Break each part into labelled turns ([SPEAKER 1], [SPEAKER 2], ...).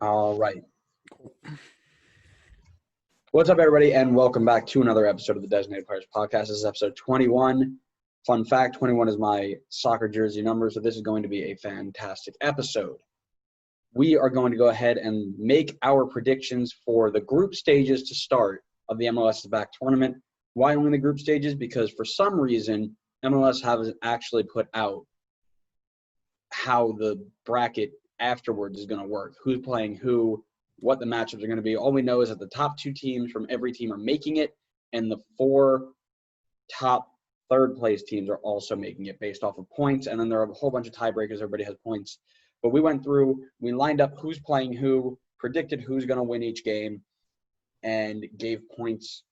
[SPEAKER 1] All right. What's up, everybody, and welcome back to another episode of the Designated Players Podcast. This is episode 21. Fun fact, 21 is my soccer jersey number, so this is going to be a fantastic episode. We are going to go ahead and make our predictions for the group stages to start of the MLS is Back tournament. Why only the group stages? Because for some reason, MLS hasn't actually put out how the bracket afterwards is going to work, who's playing who, what the matchups are going to be. All we know is that the top two teams from every team are making it, and the four top third-place teams are also making it based off of points, and then there are a whole bunch of tiebreakers. Everybody has points. But we went through, we lined up who's playing who, predicted who's going to win each game, and gave points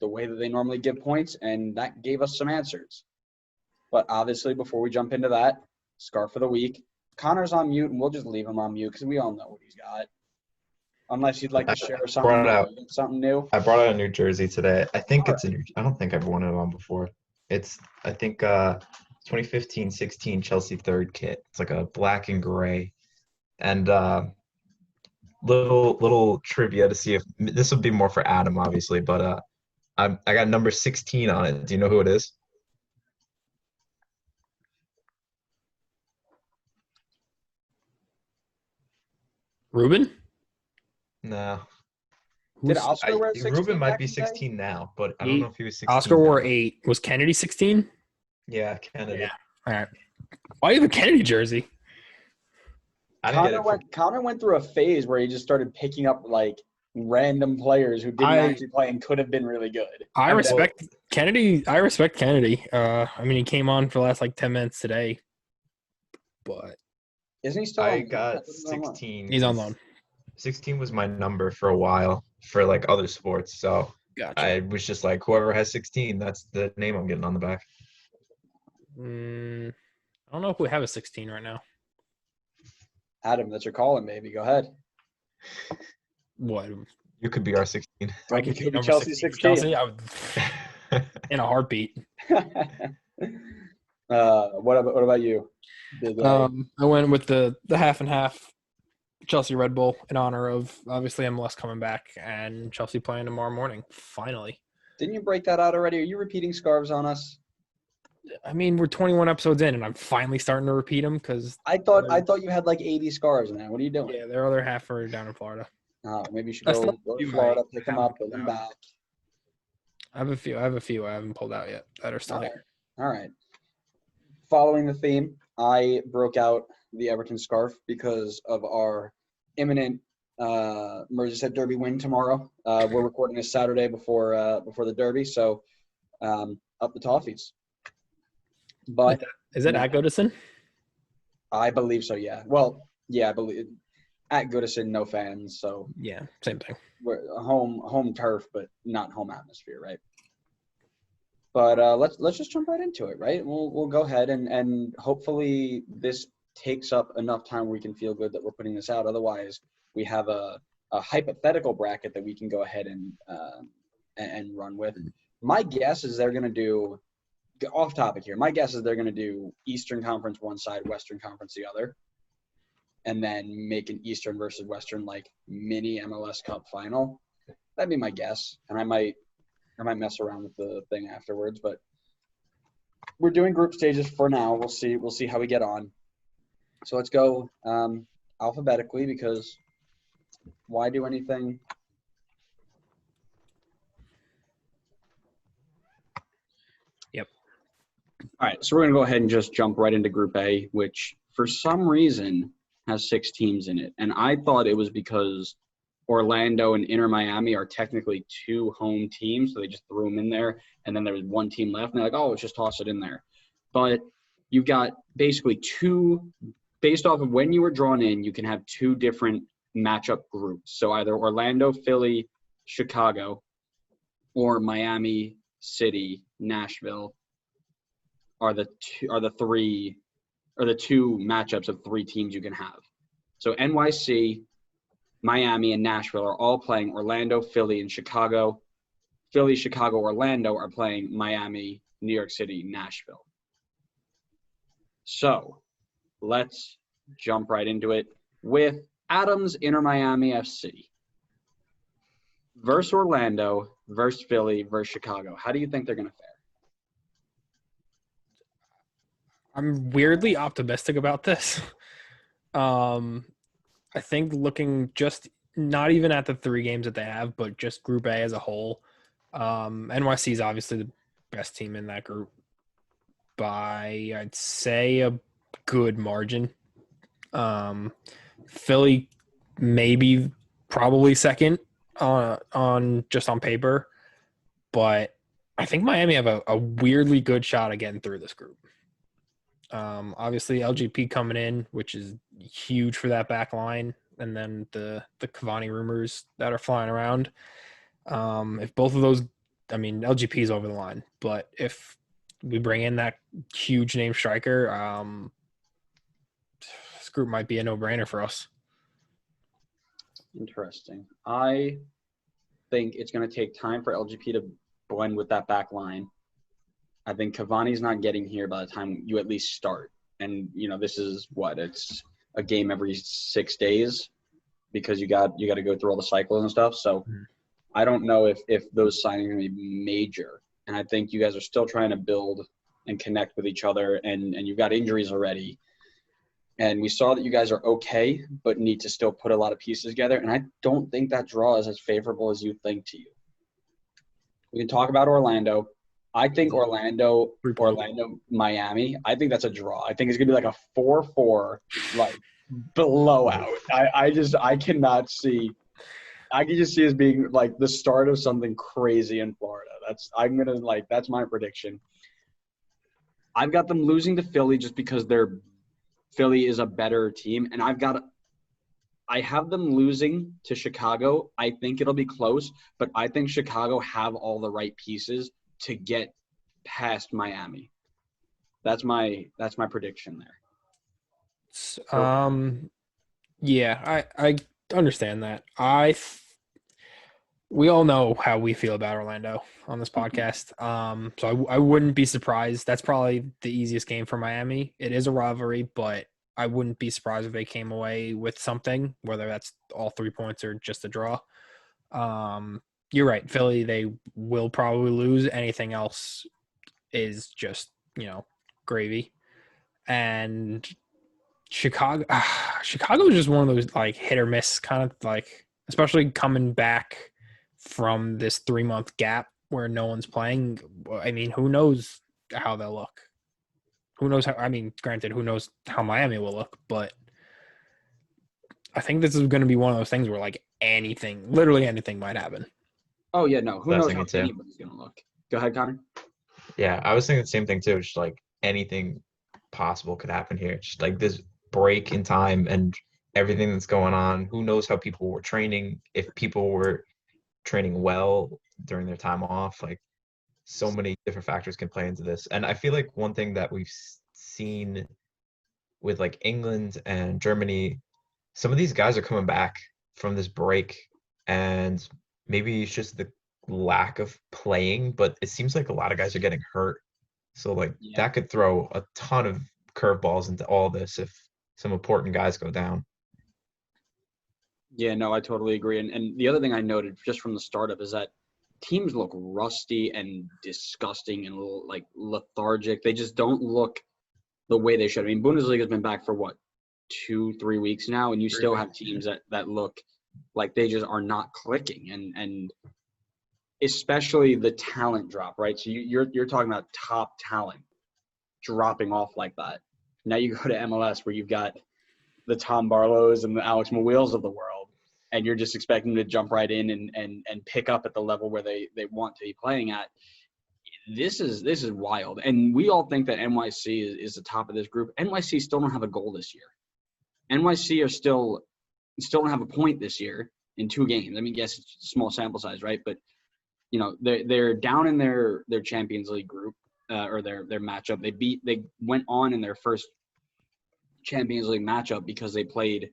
[SPEAKER 1] the way that they normally give points, and that gave us some answers. But obviously, before we jump into that, Scarf of the Week. Connor's on mute, and we'll just leave him on mute because we all know what he's got. Unless you'd like to share something new.
[SPEAKER 2] I brought out a new jersey today. I think it's a new. I don't think I've worn it on before. It's 2015-16 Chelsea third kit. It's like a black and gray, and little trivia to see if this would be more for Adam, obviously. But I got number 16 on it. Do you know who it is?
[SPEAKER 3] Ruben?
[SPEAKER 2] No.
[SPEAKER 1] Did Oscar wear 16?
[SPEAKER 2] Ruben might be 16 now, but I don't know if he was 16.
[SPEAKER 3] Oscar wore 8. Was Kennedy 16?
[SPEAKER 2] Yeah, Kennedy.
[SPEAKER 3] Yeah. All right. Why do you have a Kennedy jersey?
[SPEAKER 1] Connor went through a phase where he just started picking up like random players who didn't actually play and could have been really good.
[SPEAKER 3] I respect Kennedy. I he came on for the last 10 minutes today. But
[SPEAKER 1] isn't he still?
[SPEAKER 2] I got 16.
[SPEAKER 3] He's on loan.
[SPEAKER 2] 16 was my number for a while for other sports. So
[SPEAKER 3] gotcha.
[SPEAKER 2] I was just like, whoever has 16, that's the name I'm getting on the back.
[SPEAKER 3] I don't know if we have a 16 right now.
[SPEAKER 1] Adam, that's your calling, baby. Go ahead.
[SPEAKER 3] What?
[SPEAKER 2] You could be our 16.
[SPEAKER 1] I could be Chelsea 16.
[SPEAKER 3] Chelsea, I would, in a heartbeat.
[SPEAKER 1] What about you?
[SPEAKER 3] I went with the half and half Chelsea Red Bull in honor of obviously MLS coming back and Chelsea playing tomorrow morning. Finally.
[SPEAKER 1] Didn't you break that out already? Are you repeating scarves on us?
[SPEAKER 3] I mean, we're 21 episodes in, and I'm finally starting to repeat them because
[SPEAKER 1] I thought you had 80 scarves now. What are you doing?
[SPEAKER 3] Yeah, their other half are down in Florida.
[SPEAKER 1] Maybe you should go to Florida, pick them up, put them back.
[SPEAKER 3] I have a few I haven't pulled out yet that are still here.
[SPEAKER 1] All right. Following the theme, I broke out the Everton scarf because of our imminent Merseyside Derby win tomorrow. We're recording this Saturday before the Derby, so up the Toffees. But
[SPEAKER 3] is it at Goodison?
[SPEAKER 1] I believe so. Yeah. Well, yeah, I believe at Goodison, no fans, so
[SPEAKER 3] yeah, same thing.
[SPEAKER 1] We're home turf, but not home atmosphere, right? But let's just jump right into it, right? We'll go ahead and hopefully this takes up enough time where we can feel good that we're putting this out. Otherwise, we have a hypothetical bracket that we can go ahead and run with. My guess is they're going to do – off topic here. My guess is they're going to do Eastern Conference one side, Western Conference the other, and then make an Eastern versus Western mini MLS Cup final. That'd be my guess, and I might mess around with the thing afterwards, but we're doing group stages for now. We'll see how we get on. So let's go alphabetically because why do anything?
[SPEAKER 3] Yep.
[SPEAKER 1] All right, so we're going to go ahead and just jump right into Group A, which for some reason has 6 teams in it. And I thought it was because Orlando and Inter Miami are technically 2 home teams, so they just threw them in there, and then there was 1 team left, and they're like, oh, let's just toss it in there. But you've got basically 2 – based off of when you were drawn in, you can have 2 different matchup groups. So either Orlando, Philly, Chicago, or Miami, City, Nashville are the 2 matchups of 3 teams you can have. So NYC, Miami, and Nashville are all playing Orlando, Philly, and Chicago. Philly, Chicago, Orlando are playing Miami, New York City, Nashville. So let's jump right into it with Adams, Inter Miami FC versus Orlando versus Philly versus Chicago. How do you think they're going to fare?
[SPEAKER 3] I'm weirdly optimistic about this. I think looking just not even at the 3 games that they have, but just Group A as a whole, NYC is obviously the best team in that group by, I'd say, a good margin. Philly maybe probably second on just on paper, but I think Miami have a weirdly good shot at getting through this group. Obviously LGP coming in, which is huge for that back line, and then the Cavani rumors that are flying around. If both of those, I mean, LGP is over the line, but if we bring in that huge name striker, this group might be a no-brainer for us.
[SPEAKER 1] Interesting. I think it's going to take time for LGP to blend with that back line. I think Cavani's not getting here by the time you at least start. And, this is it's a game every 6 days because you got to go through all the cycles and stuff. So I don't know if those signings are going to be major. And I think you guys are still trying to build and connect with each other, and you've got injuries already. And we saw that you guys are okay, but need to still put a lot of pieces together. And I don't think that draw is as favorable as you think to you. We can talk about Orlando. I think Orlando, Miami, I think that's a draw. I think it's going to be like a 4-4, blowout. I cannot see. I can just see it being like the start of something crazy in Florida. That's my prediction. I've got them losing to Philly just because Philly is a better team, and I have them losing to Chicago. I think it'll be close, but I think Chicago have all the right pieces to get past Miami. That's my prediction there.
[SPEAKER 3] Yeah, I understand that. We all know how we feel about Orlando on this podcast. So I wouldn't be surprised. That's probably the easiest game for Miami. It is a rivalry, but I wouldn't be surprised if they came away with something, whether that's all 3 points or just a draw. You're right. Philly, they will probably lose. Anything else is just, gravy. And Chicago is just one of those hit or miss kind of especially coming back from this 3-month gap where no one's playing. I mean, who knows how they'll look? Who knows how? I mean, granted, who knows how Miami will look? But I think this is going to be one of those things where literally anything might happen.
[SPEAKER 1] Oh yeah, no. Who knows how anybody's going to look? Go ahead, Connor.
[SPEAKER 2] Yeah, I was thinking the same thing too. Just anything possible could happen here. Just this break in time and everything that's going on. Who knows how people were training? If people were training well during their time off, so many different factors can play into this. And I feel one thing that we've seen with England and Germany, some of these guys are coming back from this break, and maybe it's just the lack of playing, but it seems like a lot of guys are getting hurt. So that could throw a ton of curveballs into all this if some important guys go down.
[SPEAKER 1] Yeah, no, I totally agree. And the other thing I noted just from the startup is that teams look rusty and disgusting and lethargic. They just don't look the way they should. I mean, Bundesliga's been back for 2-3 weeks now, and you still have teams that look like they just are not clicking, and especially the talent drop, right? So you're talking about top talent dropping off like that. Now you go to MLS where you've got the Tom Barlows and the Alex Mawheels of the world, and you're just expecting them to jump right in and pick up at the level where they want to be playing at. This is wild. And we all think that NYC is the top of this group. NYC still don't have a goal this year. NYC are still don't have a point this year in 2 games. I mean, yes, it's a small sample size, right? But they're down in their Champions League group or their matchup. They went on in their first Champions League matchup because they played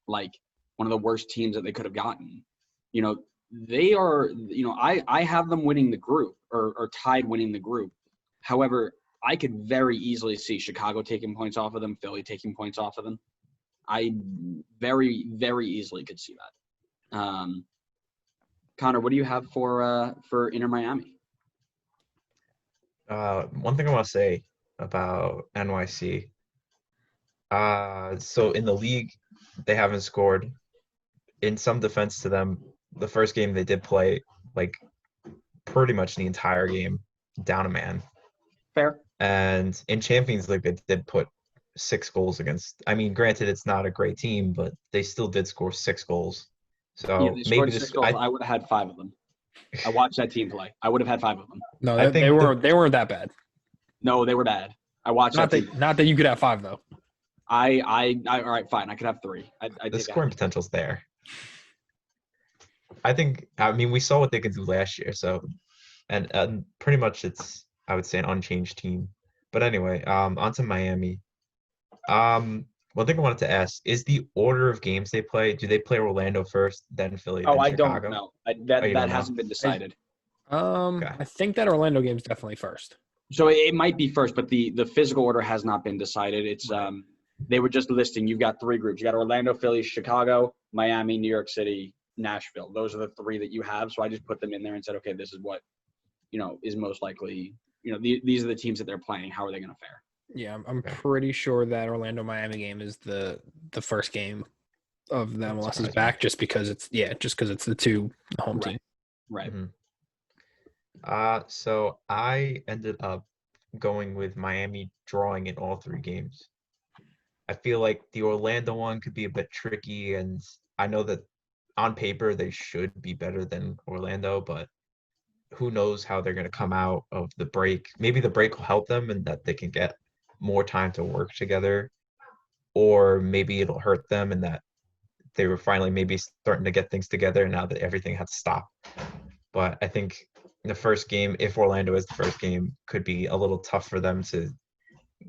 [SPEAKER 1] one of the worst teams that they could have gotten. They are, I have them winning the group or tied winning the group. However, I could very easily see Chicago taking points off of them, Philly taking points off of them. I very, very easily could see that. Connor, what do you have for Inter Miami?
[SPEAKER 2] One thing I want to say about NYC. So in the league, they haven't scored. In some defense to them, the first game they did play like pretty much the entire game down a man.
[SPEAKER 1] Fair.
[SPEAKER 2] And in Champions League, they did put 6 goals against. I mean, granted, it's not a great team, but they still did score 6 goals.
[SPEAKER 1] Yeah,
[SPEAKER 2] So
[SPEAKER 1] they
[SPEAKER 2] maybe
[SPEAKER 1] scored 6 goals. I would have had 5 of them. I watched that team play. I would have had 5 of them.
[SPEAKER 3] No,
[SPEAKER 2] I
[SPEAKER 3] they
[SPEAKER 2] think
[SPEAKER 3] weren't that bad.
[SPEAKER 1] No, they were bad. I watched
[SPEAKER 3] Not
[SPEAKER 1] that team.
[SPEAKER 3] that you could have 5 though.
[SPEAKER 1] All right, fine. I could have 3.
[SPEAKER 2] the scoring potential's there. I mean, we saw what they could do last year. So, and pretty much it's, I would say, an unchanged team. But anyway, on to Miami. One thing I wanted to ask is the order of games they play. Do they play Orlando first, then Philly, then
[SPEAKER 1] I
[SPEAKER 2] Chicago?
[SPEAKER 1] don't know.
[SPEAKER 2] Oh,
[SPEAKER 1] That
[SPEAKER 2] you don't know?
[SPEAKER 1] hasn't been decided.
[SPEAKER 2] Okay.
[SPEAKER 3] I think that Orlando game's definitely first.
[SPEAKER 1] So it might be first, but the physical order has not been decided. It's they were just listing. You've got 3 groups. You got Orlando, Philly, Chicago, Miami, New York City, Nashville. Those are the 3 that you have. So I just put them in there and said, okay, this is what is most likely. These are the teams that they're playing. How are they going to fare?
[SPEAKER 3] Yeah, I'm pretty sure that Orlando Miami game is the first game of the MLS is back, just because it's the 2 home team.
[SPEAKER 1] Right.
[SPEAKER 2] Mm-hmm. So I ended up going with Miami drawing in all 3 games. I feel like the Orlando one could be a bit tricky, and I know that on paper they should be better than Orlando, but who knows how they're going to come out of the break. Maybe the break will help them and that they can get more time to work together, or maybe it'll hurt them and that they were finally maybe starting to get things together now that everything had to stop. But I think the first game, if Orlando is the first game, could be a little tough for them to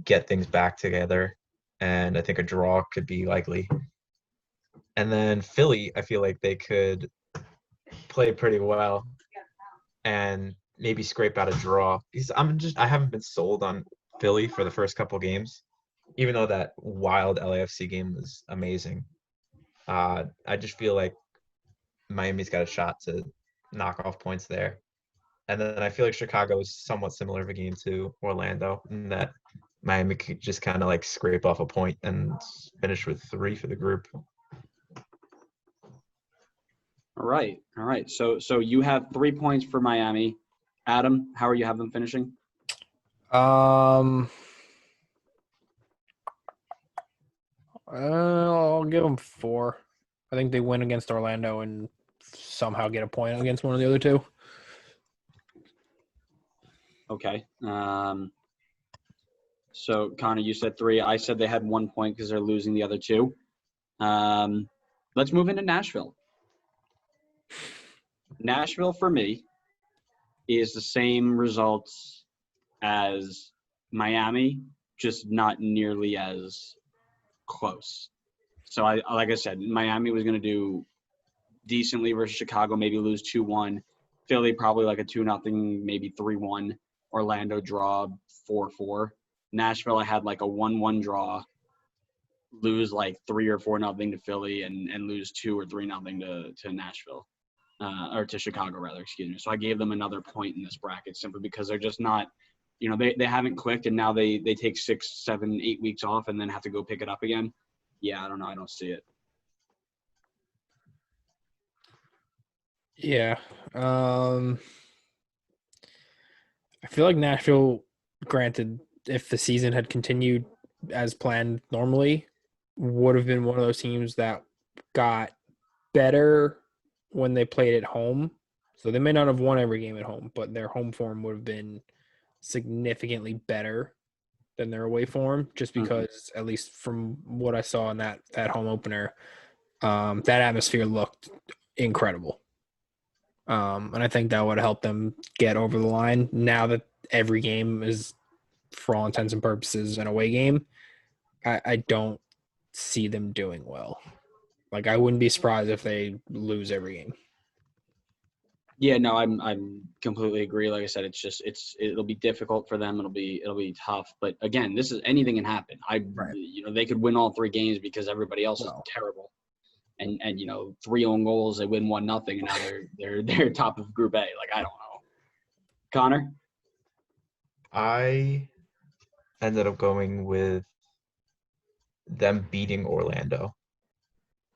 [SPEAKER 2] get things back together. And I think a draw could be likely. And then Philly, I feel like they could play pretty well and maybe scrape out a draw. Because I haven't been sold on Philly for the first couple games, even though that wild LAFC game was amazing. I just feel like Miami's got a shot to knock off points there. And then I feel like Chicago is somewhat similar of a game to Orlando in that Miami could just kind of like scrape off a point and finish with 3 for the group.
[SPEAKER 1] All right. So you have 3 points for Miami. Adam, how are you have them finishing?
[SPEAKER 3] I'll give them 4. I think they win against Orlando and somehow get a point against one of the other 2.
[SPEAKER 1] Okay. So Connor, you said 3. I said they had 1 point because they're losing the other 2. Let's move into Nashville. Nashville for me is the same results as Miami, just not nearly as close. So like I said, Miami was going to do decently versus Chicago, maybe lose 2-1. Philly probably like a 2-0, maybe 3-1. Orlando draw 4-4. Nashville, I had like a 1-1 draw, lose like 3 or 4-0 to Philly, and lose 2 or 3-0 to Nashville, or to Chicago rather. Excuse me. So I gave them another point in this bracket simply because they're just not, they haven't clicked, and now they take 6, 7, 8 weeks off and then have to go pick it up again. Yeah, I don't know. I don't see it.
[SPEAKER 3] Yeah. I feel like Nashville, granted, if the season had continued as planned normally, would have been one of those teams that got better when they played at home. So they may not have won every game at home, but their home form would have been significantly better than their away form, just because, at least from what I saw in that home opener, that atmosphere looked incredible. And I think that would help them get over the line. Now that every game is, for all intents and purposes, an away game, I don't see them doing well. Like, I wouldn't be surprised if they lose every game.
[SPEAKER 1] Yeah, no, I'm completely agree. Like I said, it'll be difficult for them. It'll be tough. But again, this is anything can happen.
[SPEAKER 3] Right.
[SPEAKER 1] They could win all 3 games because everybody else is
[SPEAKER 3] No.
[SPEAKER 1] terrible. And 3 own goals, they win 1-0, and now they're top of Group A. Like, I don't know. Connor?
[SPEAKER 2] I ended up going with them beating Orlando,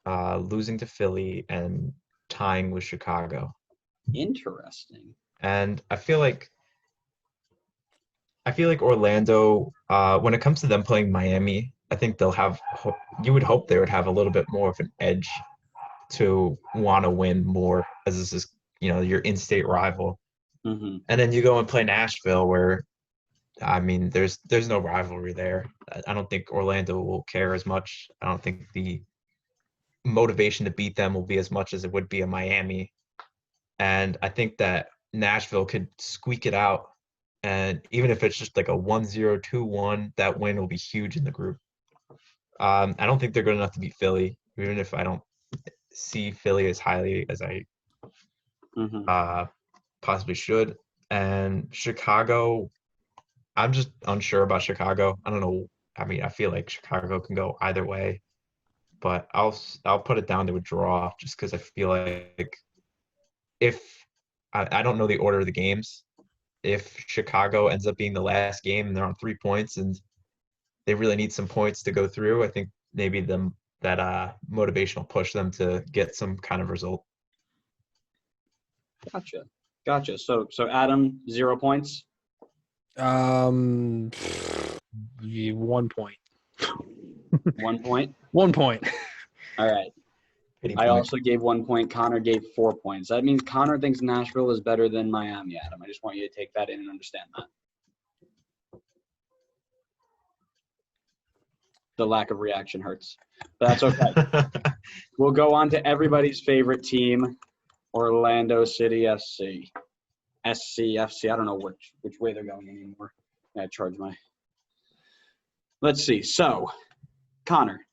[SPEAKER 2] losing to Philly, and tying with Chicago.
[SPEAKER 1] Interesting.
[SPEAKER 2] And I feel like Orlando, when it comes to them playing Miami, I think they'll have. You would hope they would have a little bit more of an edge to want to win more, as this is your in-state rival.
[SPEAKER 1] Mm-hmm.
[SPEAKER 2] And then you go and play Nashville, where I mean, there's no rivalry there. I don't think Orlando will care as much. I don't think the motivation to beat them will be as much as it would be in Miami. And I think that Nashville could squeak it out. And even if it's just like a 1-0, 2-1, that win will be huge in the group. I don't think they're good enough to beat Philly, even if I don't see Philly as highly as I possibly should. And Chicago, I'm just unsure about Chicago. I don't know. I mean, I feel like Chicago can go either way, but I'll put it down to a draw just because I feel like if I don't know the order of the games, if Chicago ends up being the last game and they're on 3 points and they really need some points to go through, I think maybe that motivation will push them to get some kind of result.
[SPEAKER 1] Gotcha. So Adam, 0 points.
[SPEAKER 3] 1 point.
[SPEAKER 1] 1 point.
[SPEAKER 3] 1 point.
[SPEAKER 1] All right. I also gave 1 point. Connor gave 4 points. That means Connor thinks Nashville is better than Miami, Adam. I just want you to take that in and understand that. The lack of reaction hurts. But that's okay. We'll go on to everybody's favorite team, Orlando City SC. SCFC. I don't know which way they're going anymore. I charge my. Let's see. So, Connor,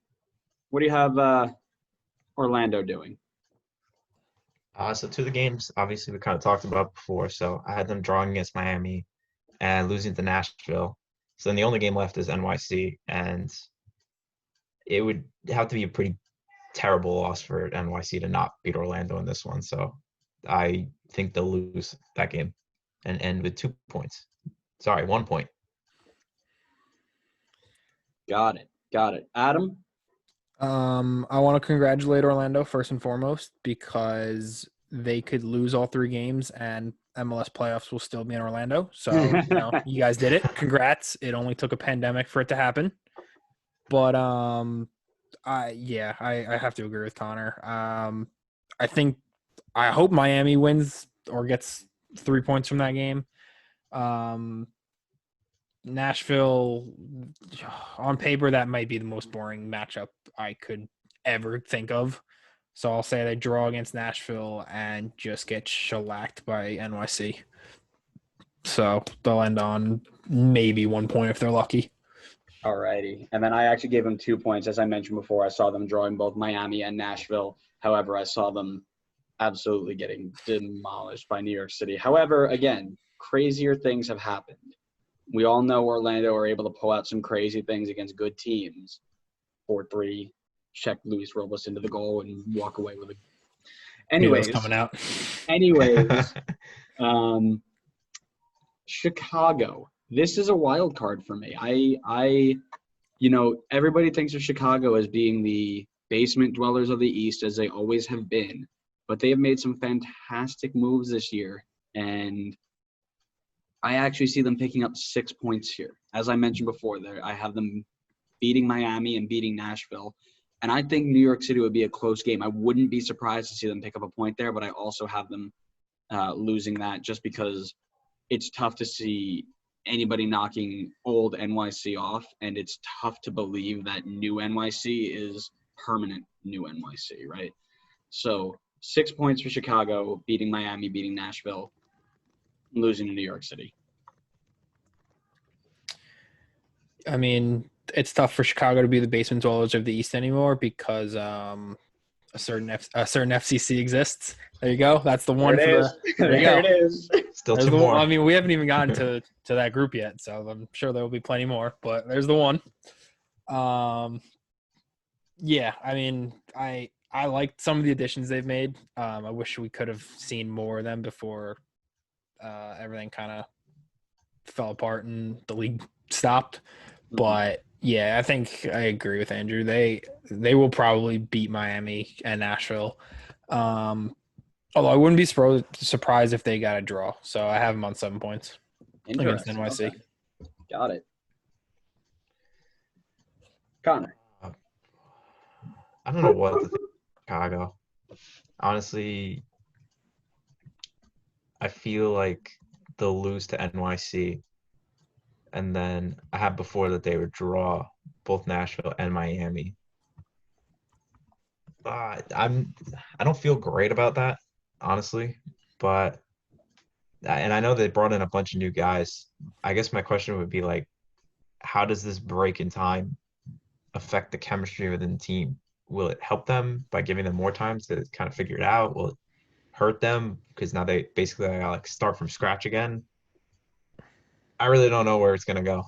[SPEAKER 1] what do you have Orlando doing?
[SPEAKER 2] So 2 of the games, obviously, we kind of talked about before. So I had them drawing against Miami and losing to Nashville. So then the only game left is NYC, and it would have to be a pretty terrible loss for NYC to not beat Orlando in this one. So I think they'll lose that game and end with 2 points. Sorry, 1 point.
[SPEAKER 1] Got it. Adam?
[SPEAKER 3] I want to congratulate Orlando first and foremost because they could lose all 3 games and MLS playoffs will still be in Orlando. So, you guys did it. Congrats. It only took a pandemic for it to happen. But I have to agree with Connor. I hope Miami wins or gets 3 points from that game. Nashville, on paper, that might be the most boring matchup I could ever think of. So I'll say they draw against Nashville and just get shellacked by NYC. So they'll end on maybe 1 point if they're lucky.
[SPEAKER 1] Alrighty. And then I actually gave them 2 points. As I mentioned before, I saw them drawing both Miami and Nashville. However, I saw them absolutely getting demolished by New York City. However, again, crazier things have happened. We all know Orlando are able to pull out some crazy things against good teams. 4-3, check Luis Robles into the goal and walk away with it. Anyways,
[SPEAKER 3] coming out.
[SPEAKER 1] Chicago. This is a wild card for me. Everybody thinks of Chicago as being the basement dwellers of the East, as they always have been. But they have made some fantastic moves this year, and I actually see them picking up 6 points here. As I mentioned before, I have them beating Miami and beating Nashville. And I think New York City would be a close game. I wouldn't be surprised to see them pick up a point there, but I also have them losing that just because it's tough to see anybody knocking old NYC off, and it's tough to believe that new NYC is permanent new NYC, right? So 6 points for Chicago, beating Miami, beating Nashville, losing to New York City.
[SPEAKER 3] I mean, it's tough for Chicago to be the basement dwellers of the East anymore because a certain FCC exists. There you go. That's the one
[SPEAKER 1] There it
[SPEAKER 3] for
[SPEAKER 1] is.
[SPEAKER 3] the. There you go.
[SPEAKER 1] There it is.
[SPEAKER 2] Still
[SPEAKER 3] There's
[SPEAKER 2] two
[SPEAKER 3] the
[SPEAKER 2] more.
[SPEAKER 3] one. I mean, we haven't even gotten to that group yet, so I'm sure there will be plenty more. But there's the one. Yeah. I mean, I liked some of the additions they've made. I wish we could have seen more of them before everything kind of fell apart and the league stopped. But yeah, I think I agree with Andrew. They will probably beat Miami and Nashville. Although I wouldn't be surprised if they got a draw. So I have them on 7 points against NYC.
[SPEAKER 1] Okay. Got it. Connor.
[SPEAKER 2] I don't know what to think of Chicago. Honestly, I feel like they'll lose to NYC. And then I had before that they would draw both Nashville and Miami. I don't feel great about that, honestly. But and I know they brought in a bunch of new guys. I guess my question would be like, how does this break in time affect the chemistry within the team? Will it help them by giving them more time to kind of figure it out? Will it hurt them because now they basically gotta like start from scratch again? I really don't know where it's gonna go.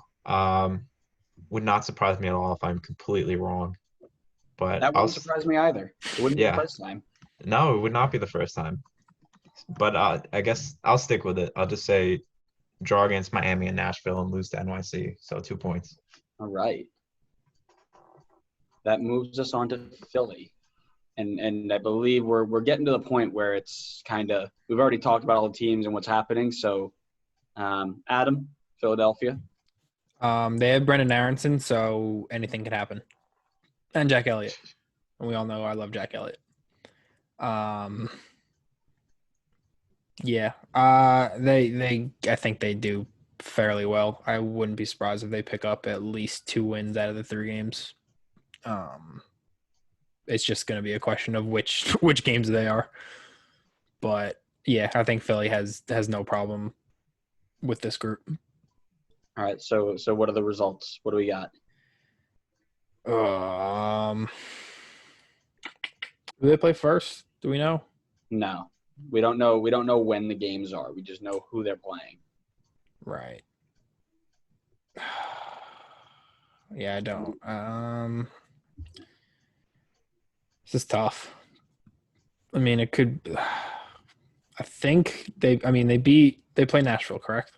[SPEAKER 2] Would not surprise me at all if I'm completely wrong. But
[SPEAKER 1] That wouldn't surprise me either. It wouldn't be the first time.
[SPEAKER 2] No, it would not be the first time. But I guess I'll stick with it. I'll just say draw against Miami and Nashville and lose to NYC. So 2 points.
[SPEAKER 1] All right. That moves us on to Philly. And I believe we're getting to the point where it's kind of – we've already talked about all the teams and what's happening. So, Adam, Philadelphia.
[SPEAKER 3] They have Brendan Aronson, so anything could happen. And Jack Elliott. And we all know I love Jack Elliott. Yeah. I think they do fairly well. I wouldn't be surprised if they pick up at least 2 wins out of the 3 games. It's just going to be a question of which games they are. But yeah, I think Philly has no problem with this group.
[SPEAKER 1] All right. So what are the results? What do we got?
[SPEAKER 3] Do they play first? Do we know?
[SPEAKER 1] No. We don't know. We don't know when the games are. We just know who they're playing.
[SPEAKER 3] Right. Yeah, I don't. This is tough. I mean, it could. I think they play Nashville, correct?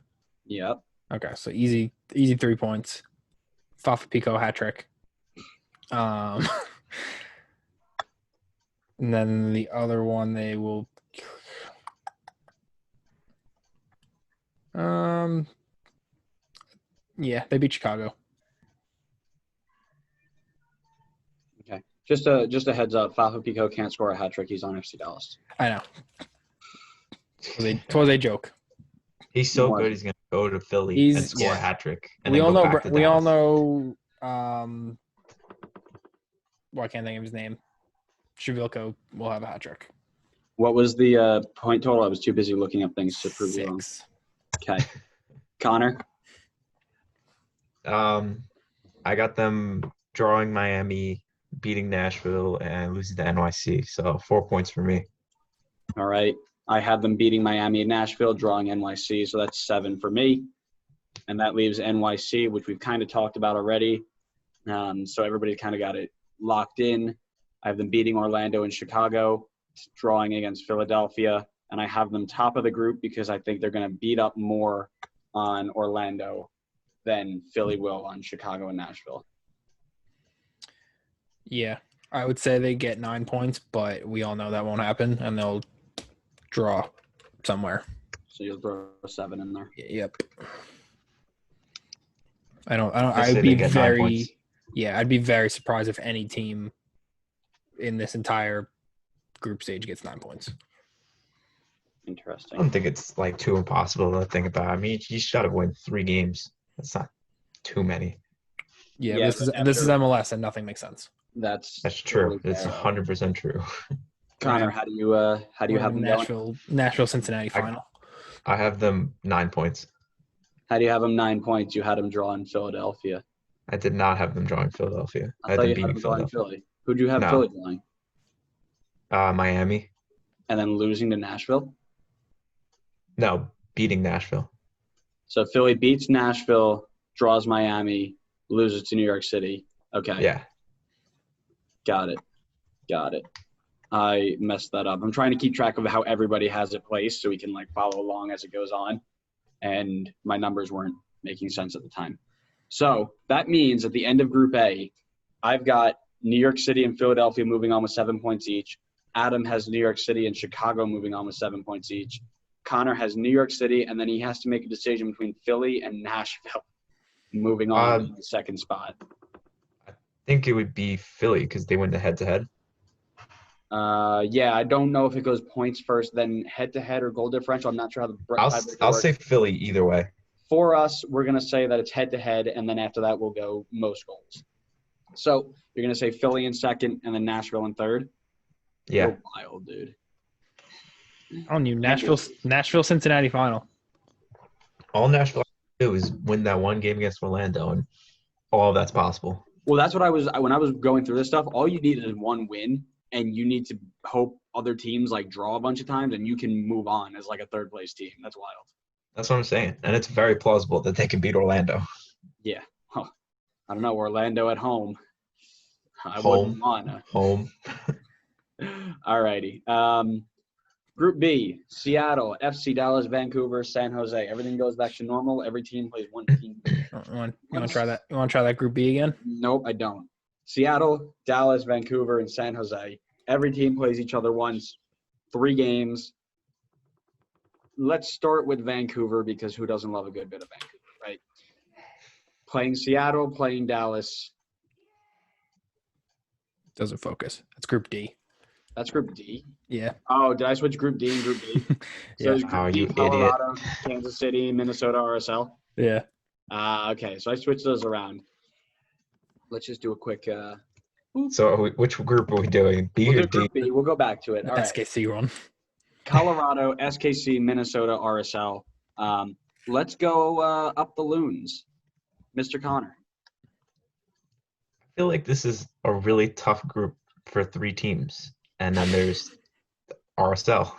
[SPEAKER 1] Yep.
[SPEAKER 3] Okay, so easy 3 points. Fafa Pico hat trick. And then the other one they will. Yeah, they beat Chicago.
[SPEAKER 1] Okay. Just a heads up. Fafa Pico can't score a hat trick. He's on FC Dallas.
[SPEAKER 3] I know. It was a joke.
[SPEAKER 2] He's so good. He's gonna go to Philly and score a hat trick. We all
[SPEAKER 3] know. Well, I can't think of his name. Shavilko will have a hat trick.
[SPEAKER 1] What was the point total? I was too busy looking up things to prove you wrong.
[SPEAKER 3] 6.
[SPEAKER 1] Okay. Connor?
[SPEAKER 2] I got them drawing Miami, beating Nashville, and losing to NYC. So 4 points for me.
[SPEAKER 1] All right. I had them beating Miami and Nashville, drawing NYC. So that's 7 for me. And that leaves NYC, which we've kind of talked about already. So everybody kind of got it locked in. I have them beating Orlando and Chicago, drawing against Philadelphia. And I have them top of the group because I think they're going to beat up more on Orlando than Philly will on Chicago and Nashville.
[SPEAKER 3] Yeah, I would say they get 9 points, but we all know that won't happen, and they'll draw somewhere.
[SPEAKER 1] So you'll throw a 7 in there.
[SPEAKER 3] Yep. I'd be very surprised if any team in this entire group stage gets 9 points.
[SPEAKER 1] Interesting.
[SPEAKER 2] I don't think it's like too impossible to think about. I mean, you should have won 3 games. That's not too many.
[SPEAKER 3] Yeah, this is MLS and nothing makes sense.
[SPEAKER 1] That's
[SPEAKER 2] true. It's 100% true.
[SPEAKER 1] Connor, how do you have them
[SPEAKER 3] Nashville Cincinnati final?
[SPEAKER 2] I have them 9 points.
[SPEAKER 1] How do you have them 9 points? You had them drawing Philadelphia.
[SPEAKER 2] I did not have them drawing Philadelphia.
[SPEAKER 1] I thought you had them drawing Philly. Who'd you have Philly drawing?
[SPEAKER 2] Miami.
[SPEAKER 1] and then losing to Nashville.
[SPEAKER 2] No, beating Nashville.
[SPEAKER 1] So Philly beats Nashville, draws Miami, loses to New York City. Okay.
[SPEAKER 2] Yeah.
[SPEAKER 1] Got it. I messed that up. I'm trying to keep track of how everybody has it placed so we can follow along as it goes on. And my numbers weren't making sense at the time. So that means at the end of Group A, I've got New York City and Philadelphia moving on with 7 points each. Adam has New York City and Chicago moving on with 7 points each. Connor has New York City, and then he has to make a decision between Philly and Nashville moving on in the second spot.
[SPEAKER 2] I think it would be Philly because they win the head-to-head.
[SPEAKER 1] Yeah, I don't know if it goes points first, then head-to-head or goal differential. I'm not sure how the tiebreaker
[SPEAKER 2] I'll
[SPEAKER 1] works.
[SPEAKER 2] say Philly either way.
[SPEAKER 1] For us, we're going to say that it's head-to-head, and then after that, we'll go most goals. So you're going to say Philly in second, and then Nashville in third?
[SPEAKER 2] Yeah.
[SPEAKER 1] You're wild, dude.
[SPEAKER 3] On you, Nashville, Cincinnati final.
[SPEAKER 2] All Nashville has to do is win that one game against Orlando, and all of that's possible.
[SPEAKER 1] Well, that's what when I was going through this stuff, all you need is one win, and you need to hope other teams draw a bunch of times, and you can move on as a third place team. That's wild.
[SPEAKER 2] That's what I'm saying. And it's very plausible that they can beat Orlando.
[SPEAKER 1] Yeah. Huh. I don't know. Orlando at home. I wouldn't want to.
[SPEAKER 2] Home.
[SPEAKER 1] All righty. Group B, Seattle, FC Dallas, Vancouver, San Jose. Everything goes back to normal. Every team plays one team.
[SPEAKER 3] You want to try that? You want to try that Group B again?
[SPEAKER 1] Nope, I don't. Seattle, Dallas, Vancouver, and San Jose. Every team plays each other once. 3 games. Let's start with Vancouver because who doesn't love a good bit of Vancouver, right? Playing Seattle, playing Dallas.
[SPEAKER 3] Doesn't focus. That's Group D.
[SPEAKER 1] That's Group D?
[SPEAKER 3] Yeah.
[SPEAKER 1] Oh, did I switch Group D and Group B?
[SPEAKER 3] Yeah.
[SPEAKER 1] So Group D,
[SPEAKER 2] you
[SPEAKER 1] Colorado, Kansas City, Minnesota, RSL?
[SPEAKER 3] Yeah.
[SPEAKER 1] Okay, so I switched those around. Let's just do a quick
[SPEAKER 2] So which group are we doing? B
[SPEAKER 1] we'll
[SPEAKER 2] or
[SPEAKER 1] do Group
[SPEAKER 2] D?
[SPEAKER 1] B. We'll go back to it. All right.
[SPEAKER 3] SKC run.
[SPEAKER 1] Colorado, SKC, Minnesota, RSL. Let's go up the loons. Mr. Connor.
[SPEAKER 2] I feel like this is a really tough group for 3 teams. And then there's RSL.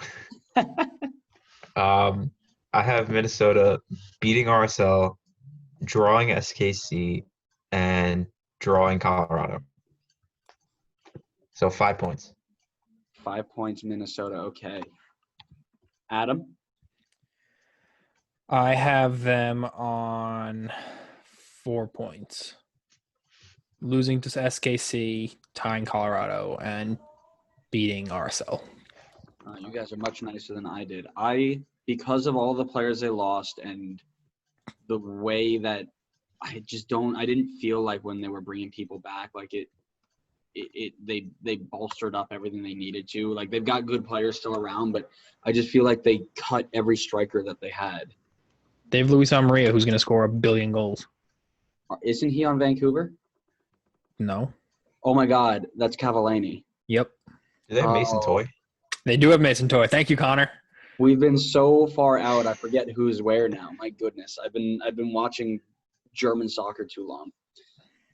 [SPEAKER 2] I have Minnesota beating RSL, drawing SKC, and drawing Colorado. So 5 points.
[SPEAKER 1] 5 points, Minnesota. Okay. Adam?
[SPEAKER 3] I have them on 4 points. Losing to SKC, tying Colorado, and beating RSL.
[SPEAKER 1] You guys are much nicer than I did. Because of all the players they lost and the way that I didn't feel like when they were bringing people back, they bolstered up everything they needed to. They've got good players still around, but I just feel like they cut every striker that they had.
[SPEAKER 3] They have Luis Maria, who's going to score 1 billion goals.
[SPEAKER 1] Isn't he on Vancouver?
[SPEAKER 3] No.
[SPEAKER 1] Oh my God, that's Cavallini.
[SPEAKER 3] Yep.
[SPEAKER 2] Do they have Mason Toy?
[SPEAKER 3] They do have Mason Toy. Thank you, Connor.
[SPEAKER 1] We've been so far out, I forget who's where now. My goodness, I've been watching German soccer too long.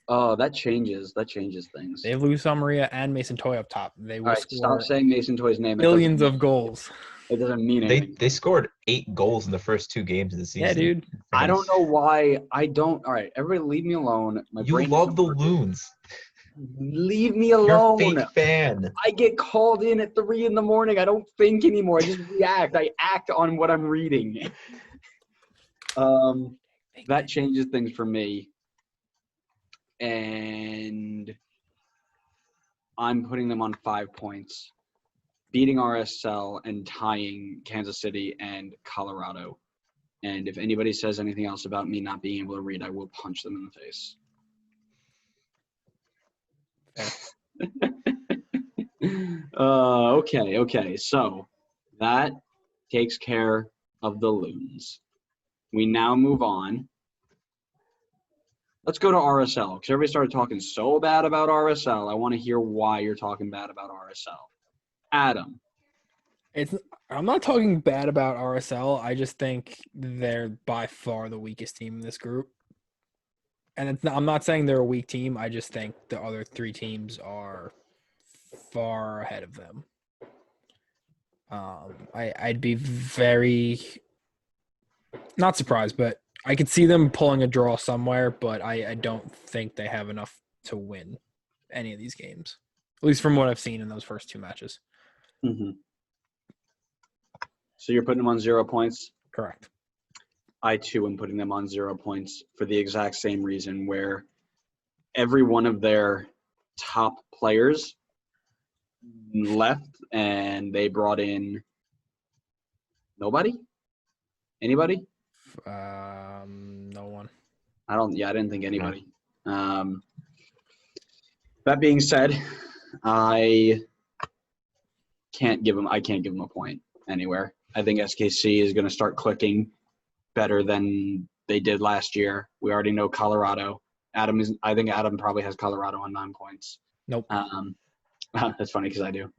[SPEAKER 1] Oh, that changes things.
[SPEAKER 3] They have Luis Maria and Mason Toy up top. They will
[SPEAKER 1] Stop saying Mason Toy's name.
[SPEAKER 3] Billions of goals.
[SPEAKER 1] It doesn't mean anything.
[SPEAKER 2] They scored 8 goals in the first 2 games of the season.
[SPEAKER 3] Yeah, dude.
[SPEAKER 1] I don't know why. I don't. All right, everybody leave me alone.
[SPEAKER 2] You love the Loons.
[SPEAKER 1] Leave me alone.
[SPEAKER 2] You're a fake fan.
[SPEAKER 1] I get called in at 3 a.m. I don't think anymore. I just react. I act on what I'm reading. That changes things for me. And I'm putting them on 5 points, beating RSL and tying Kansas City and Colorado. And if anybody says anything else about me not being able to read, I will punch them in the face. Okay. So that takes care of the Loons. We now move on. Let's go to RSL because everybody started talking so bad about RSL. I want to hear why you're talking bad about RSL. Adam.
[SPEAKER 3] I'm not talking bad about RSL. I just think they're by far the weakest team in this group. And I'm not saying they're a weak team. I just think the other 3 teams are far ahead of them. I'd be very not surprised, but I could see them pulling a draw somewhere, but I don't think they have enough to win any of these games, at least from what I've seen in those first 2 matches.
[SPEAKER 1] Mm-hmm. So you're putting them on 0 points?
[SPEAKER 3] Correct.
[SPEAKER 1] I, too, am putting them on 0 points for the exact same reason, where every one of their top players left and they brought in nobody? Anybody?
[SPEAKER 3] No one.
[SPEAKER 1] I didn't think anybody. That being said, I can't give them a point anywhere. I think SKC is going to start clicking better than they did last year. We already know Colorado. I think Adam probably has Colorado on 9 points.
[SPEAKER 3] Nope.
[SPEAKER 1] That's funny because I do.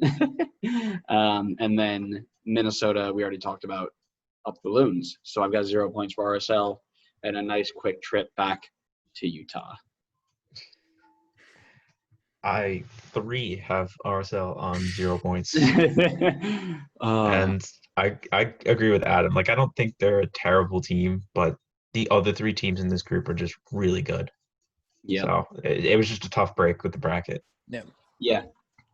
[SPEAKER 1] And then Minnesota, we already talked about, up the loons. So I've got 0 points for RSL and a nice quick trip back to Utah.
[SPEAKER 2] I 3 have RSL on 0 points.
[SPEAKER 1] And
[SPEAKER 2] I agree with Adam. Like, I don't think they're a terrible team, but the other 3 teams in this group are just really good.
[SPEAKER 1] yeah.
[SPEAKER 2] So it was just a tough break with the bracket.
[SPEAKER 1] Yeah.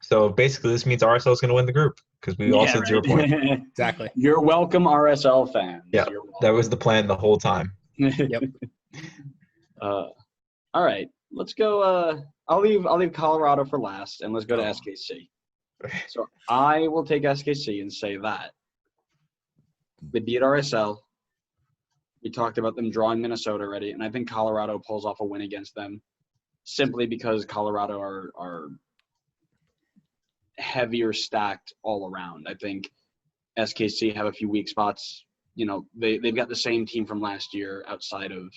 [SPEAKER 2] So basically, this means RSL is going to win the group because we all said 0 points.
[SPEAKER 3] Exactly.
[SPEAKER 1] You're welcome, RSL fans.
[SPEAKER 2] Yeah, that was the plan the whole time.
[SPEAKER 3] Yep.
[SPEAKER 1] All right, let's go. I'll leave Colorado for last, and let's go to
[SPEAKER 2] Oh.
[SPEAKER 1] SKC. So I will take SKC and say that they beat RSL. We talked about them drawing Minnesota already, and I think Colorado pulls off a win against them simply because Colorado are heavier stacked all around. I think SKC have a few weak spots. You know, they've got the same team from last year outside of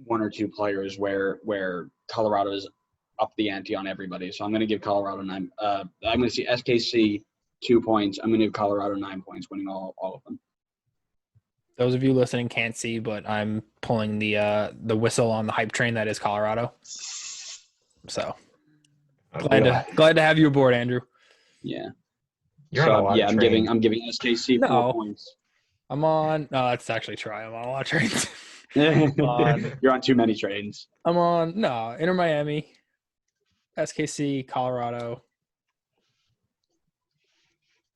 [SPEAKER 1] 1 or 2 players where Colorado is up the ante on everybody. So I'm going to give Colorado 9. I'm going to see SKC 2 points. I'm going to give Colorado 9 points, winning all of them.
[SPEAKER 3] Those of you listening can't see, but I'm pulling the whistle on the hype train that is Colorado. So glad to have you aboard, Andrew.
[SPEAKER 1] Yeah.
[SPEAKER 2] You're on a lot of
[SPEAKER 1] I'm
[SPEAKER 2] trains.
[SPEAKER 1] giving SKC 4 points.
[SPEAKER 3] I'm on. No, that's actually try. I'm on a lot of trains.
[SPEAKER 1] You're on too many trains.
[SPEAKER 3] I'm on Inter Miami, SKC, Colorado.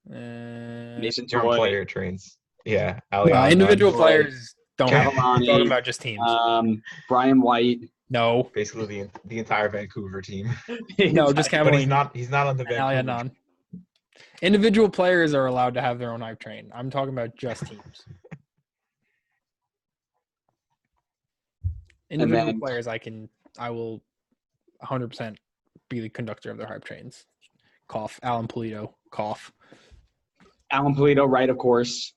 [SPEAKER 1] Mason
[SPEAKER 2] You're on
[SPEAKER 1] Toy.
[SPEAKER 2] player trains. Yeah.
[SPEAKER 3] Individual players don't have.
[SPEAKER 1] Cavallani,
[SPEAKER 3] We're talking about just teams.
[SPEAKER 1] Brian White.
[SPEAKER 3] No.
[SPEAKER 2] Basically the entire Vancouver team.
[SPEAKER 3] No, just
[SPEAKER 2] But
[SPEAKER 3] Cavallini.
[SPEAKER 2] he's not on the Vancouver.
[SPEAKER 3] None. Individual players are allowed to have their own hype train. I'm talking about just teams. Individual players, I will 100% be the conductor of their hype trains. Cough. Alan Polito. Cough.
[SPEAKER 1] Alan Polito, right, of course.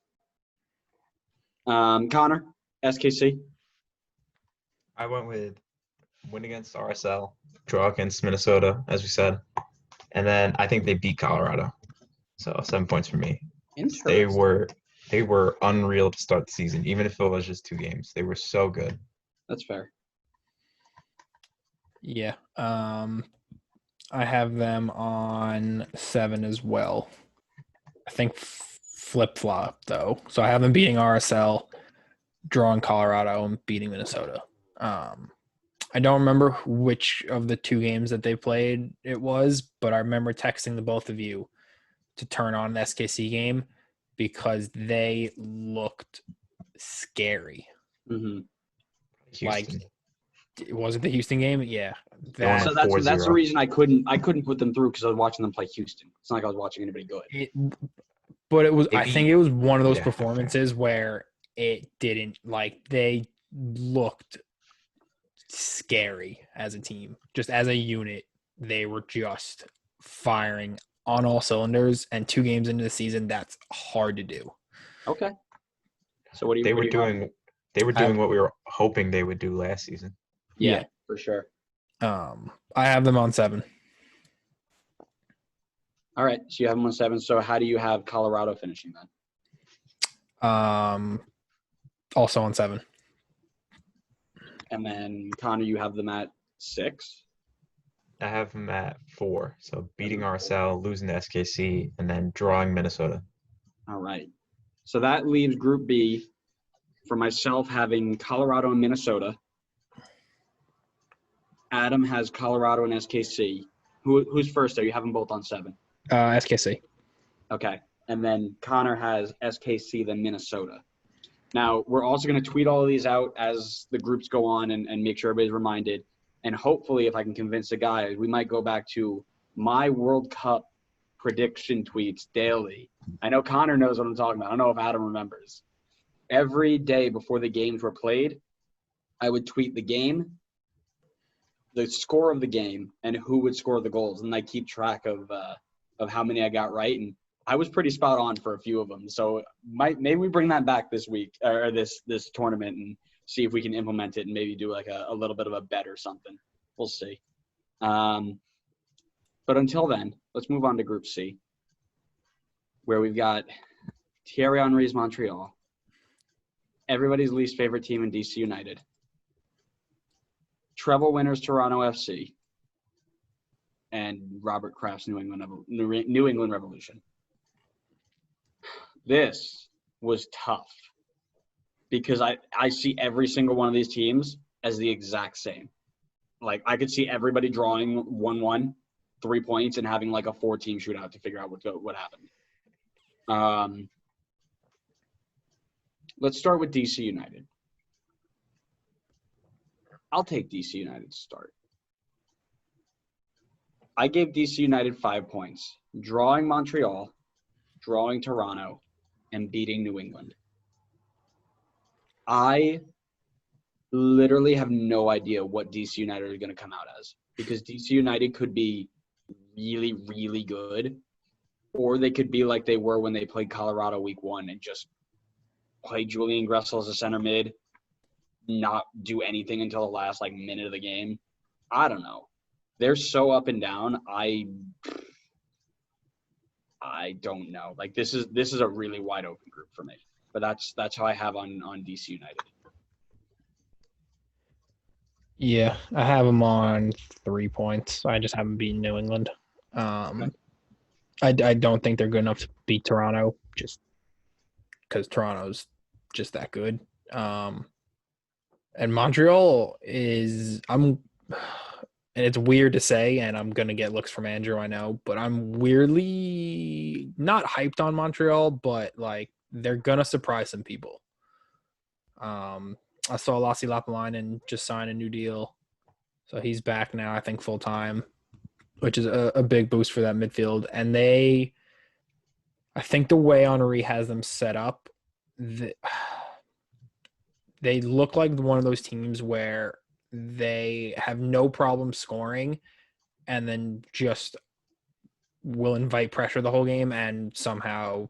[SPEAKER 1] Connor, SKC.
[SPEAKER 2] I went with win against RSL, draw against Minnesota, as we said. And then I think they beat Colorado. So 7 points for me. They were unreal to start the season, even if it was just 2 games. They were so good.
[SPEAKER 1] That's fair.
[SPEAKER 3] Yeah. I have them on 7 as well. I think flip-flop, though. So I have them beating RSL, drawing Colorado, and beating Minnesota. I don't remember which of the 2 games that they played it was, but I remember texting the both of you to turn on the SKC game because they looked scary.
[SPEAKER 1] Mm-hmm.
[SPEAKER 2] Houston.
[SPEAKER 3] Was it the Houston game? Yeah.
[SPEAKER 1] So that's the reason I couldn't put them through because I was watching them play Houston. It's not like I was watching anybody good.
[SPEAKER 3] I think it was one of those performances where it didn't they looked scary as a team. Just as a unit, they were just firing on all cylinders, and 2 games into the season, that's hard to do.
[SPEAKER 1] Okay. So what do you?
[SPEAKER 2] They were doing what we were hoping they would do last season.
[SPEAKER 1] Yeah, for sure.
[SPEAKER 3] I have them on 7.
[SPEAKER 1] All right, so you have them on 7. So how do you have Colorado finishing then?
[SPEAKER 3] Also on 7.
[SPEAKER 1] And then Connor, you have them at 6.
[SPEAKER 2] I have them at 4. So beating RSL, losing to SKC, and then drawing Minnesota.
[SPEAKER 1] All right. So that leaves Group B for myself having Colorado and Minnesota. Adam has Colorado and SKC. Who's first there? You have them both on 7.
[SPEAKER 3] SKC.
[SPEAKER 1] Okay. And then Connor has SKC, then Minnesota. Now, we're also going to tweet all of these out as the groups go on and make sure everybody's reminded. And hopefully, if I can convince the guys, we might go back to my World Cup prediction tweets daily. I know Connor knows what I'm talking about. I don't know if Adam remembers. Every day before the games were played, I would tweet the game, the score of the game, and who would score the goals. And I keep track of how many I got right. And I was pretty spot on for a few of them. So maybe we bring that back this week or this tournament and see if we can implement it and maybe do like a little bit of a bet or something. We'll see. But until then, let's move on to Group C, where we've got Thierry Henry's Montreal, everybody's least favorite team in DC United, treble winners Toronto FC, and Robert Kraft's New England Revolution. This was tough because I see every single one of these teams as the exact same. Like, I could see everybody drawing 1-1, 3 points, and having like a 4-team shootout to figure out what happened. Let's start with DC United. I'll take DC United to start. I gave DC United 5 points, drawing Montreal, drawing Toronto, and beating New England. I literally have no idea what DC United are going to come out as, because DC United could be really, really good, or they could be like they were when they played Colorado week 1 and just play Julian Gressel as a center mid, not do anything until the last minute of the game. I don't know. They're so up and down. I don't know. This is a really wide open group for me. But that's how I have on DC United.
[SPEAKER 3] Yeah, I have them on 3 points. I just haven't beaten New England.
[SPEAKER 1] Okay.
[SPEAKER 3] I don't think they're good enough to beat Toronto, just because Toronto's just that good. And Montreal is and it's weird to say, and I'm gonna get looks from Andrew, I know, but I'm weirdly not hyped on Montreal, but they're gonna surprise some people. I saw Lassi Lapalainen just sign a new deal, so he's back now, I think, full time, which is a big boost for that midfield. And I think the way Henry has them set up, they look like one of those teams where they have no problem scoring and then just will invite pressure the whole game and somehow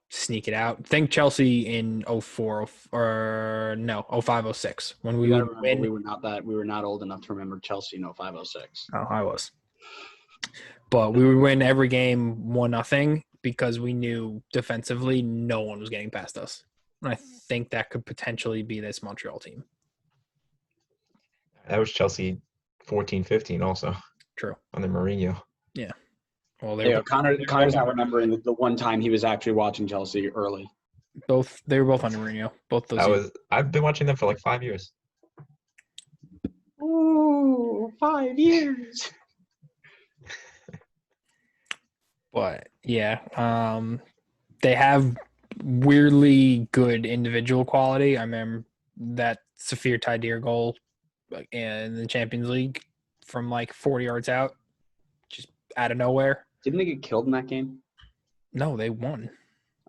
[SPEAKER 3] sneak it out. Think Chelsea in 04 or no, 05-06 when we would win.
[SPEAKER 1] We were not old enough to remember Chelsea in 05-06.
[SPEAKER 3] Oh, I was. But we would win every game 1-0 because we knew defensively no one was getting past us. And I think that could potentially be this Montreal team.
[SPEAKER 2] That was Chelsea 14-15 also.
[SPEAKER 3] True.
[SPEAKER 2] Under Mourinho.
[SPEAKER 3] Yeah. Well,
[SPEAKER 1] Connor's not remembering the one time he was actually watching Chelsea early.
[SPEAKER 3] They were both under Mourinho. Both those.
[SPEAKER 2] I've been watching them for 5 years.
[SPEAKER 1] Ooh, 5 years.
[SPEAKER 3] But yeah, they have weirdly good individual quality. I remember that Safir Taidir goal in the Champions League from 40 yards out, just out of nowhere.
[SPEAKER 1] Didn't they get killed in that game?
[SPEAKER 3] No, they won.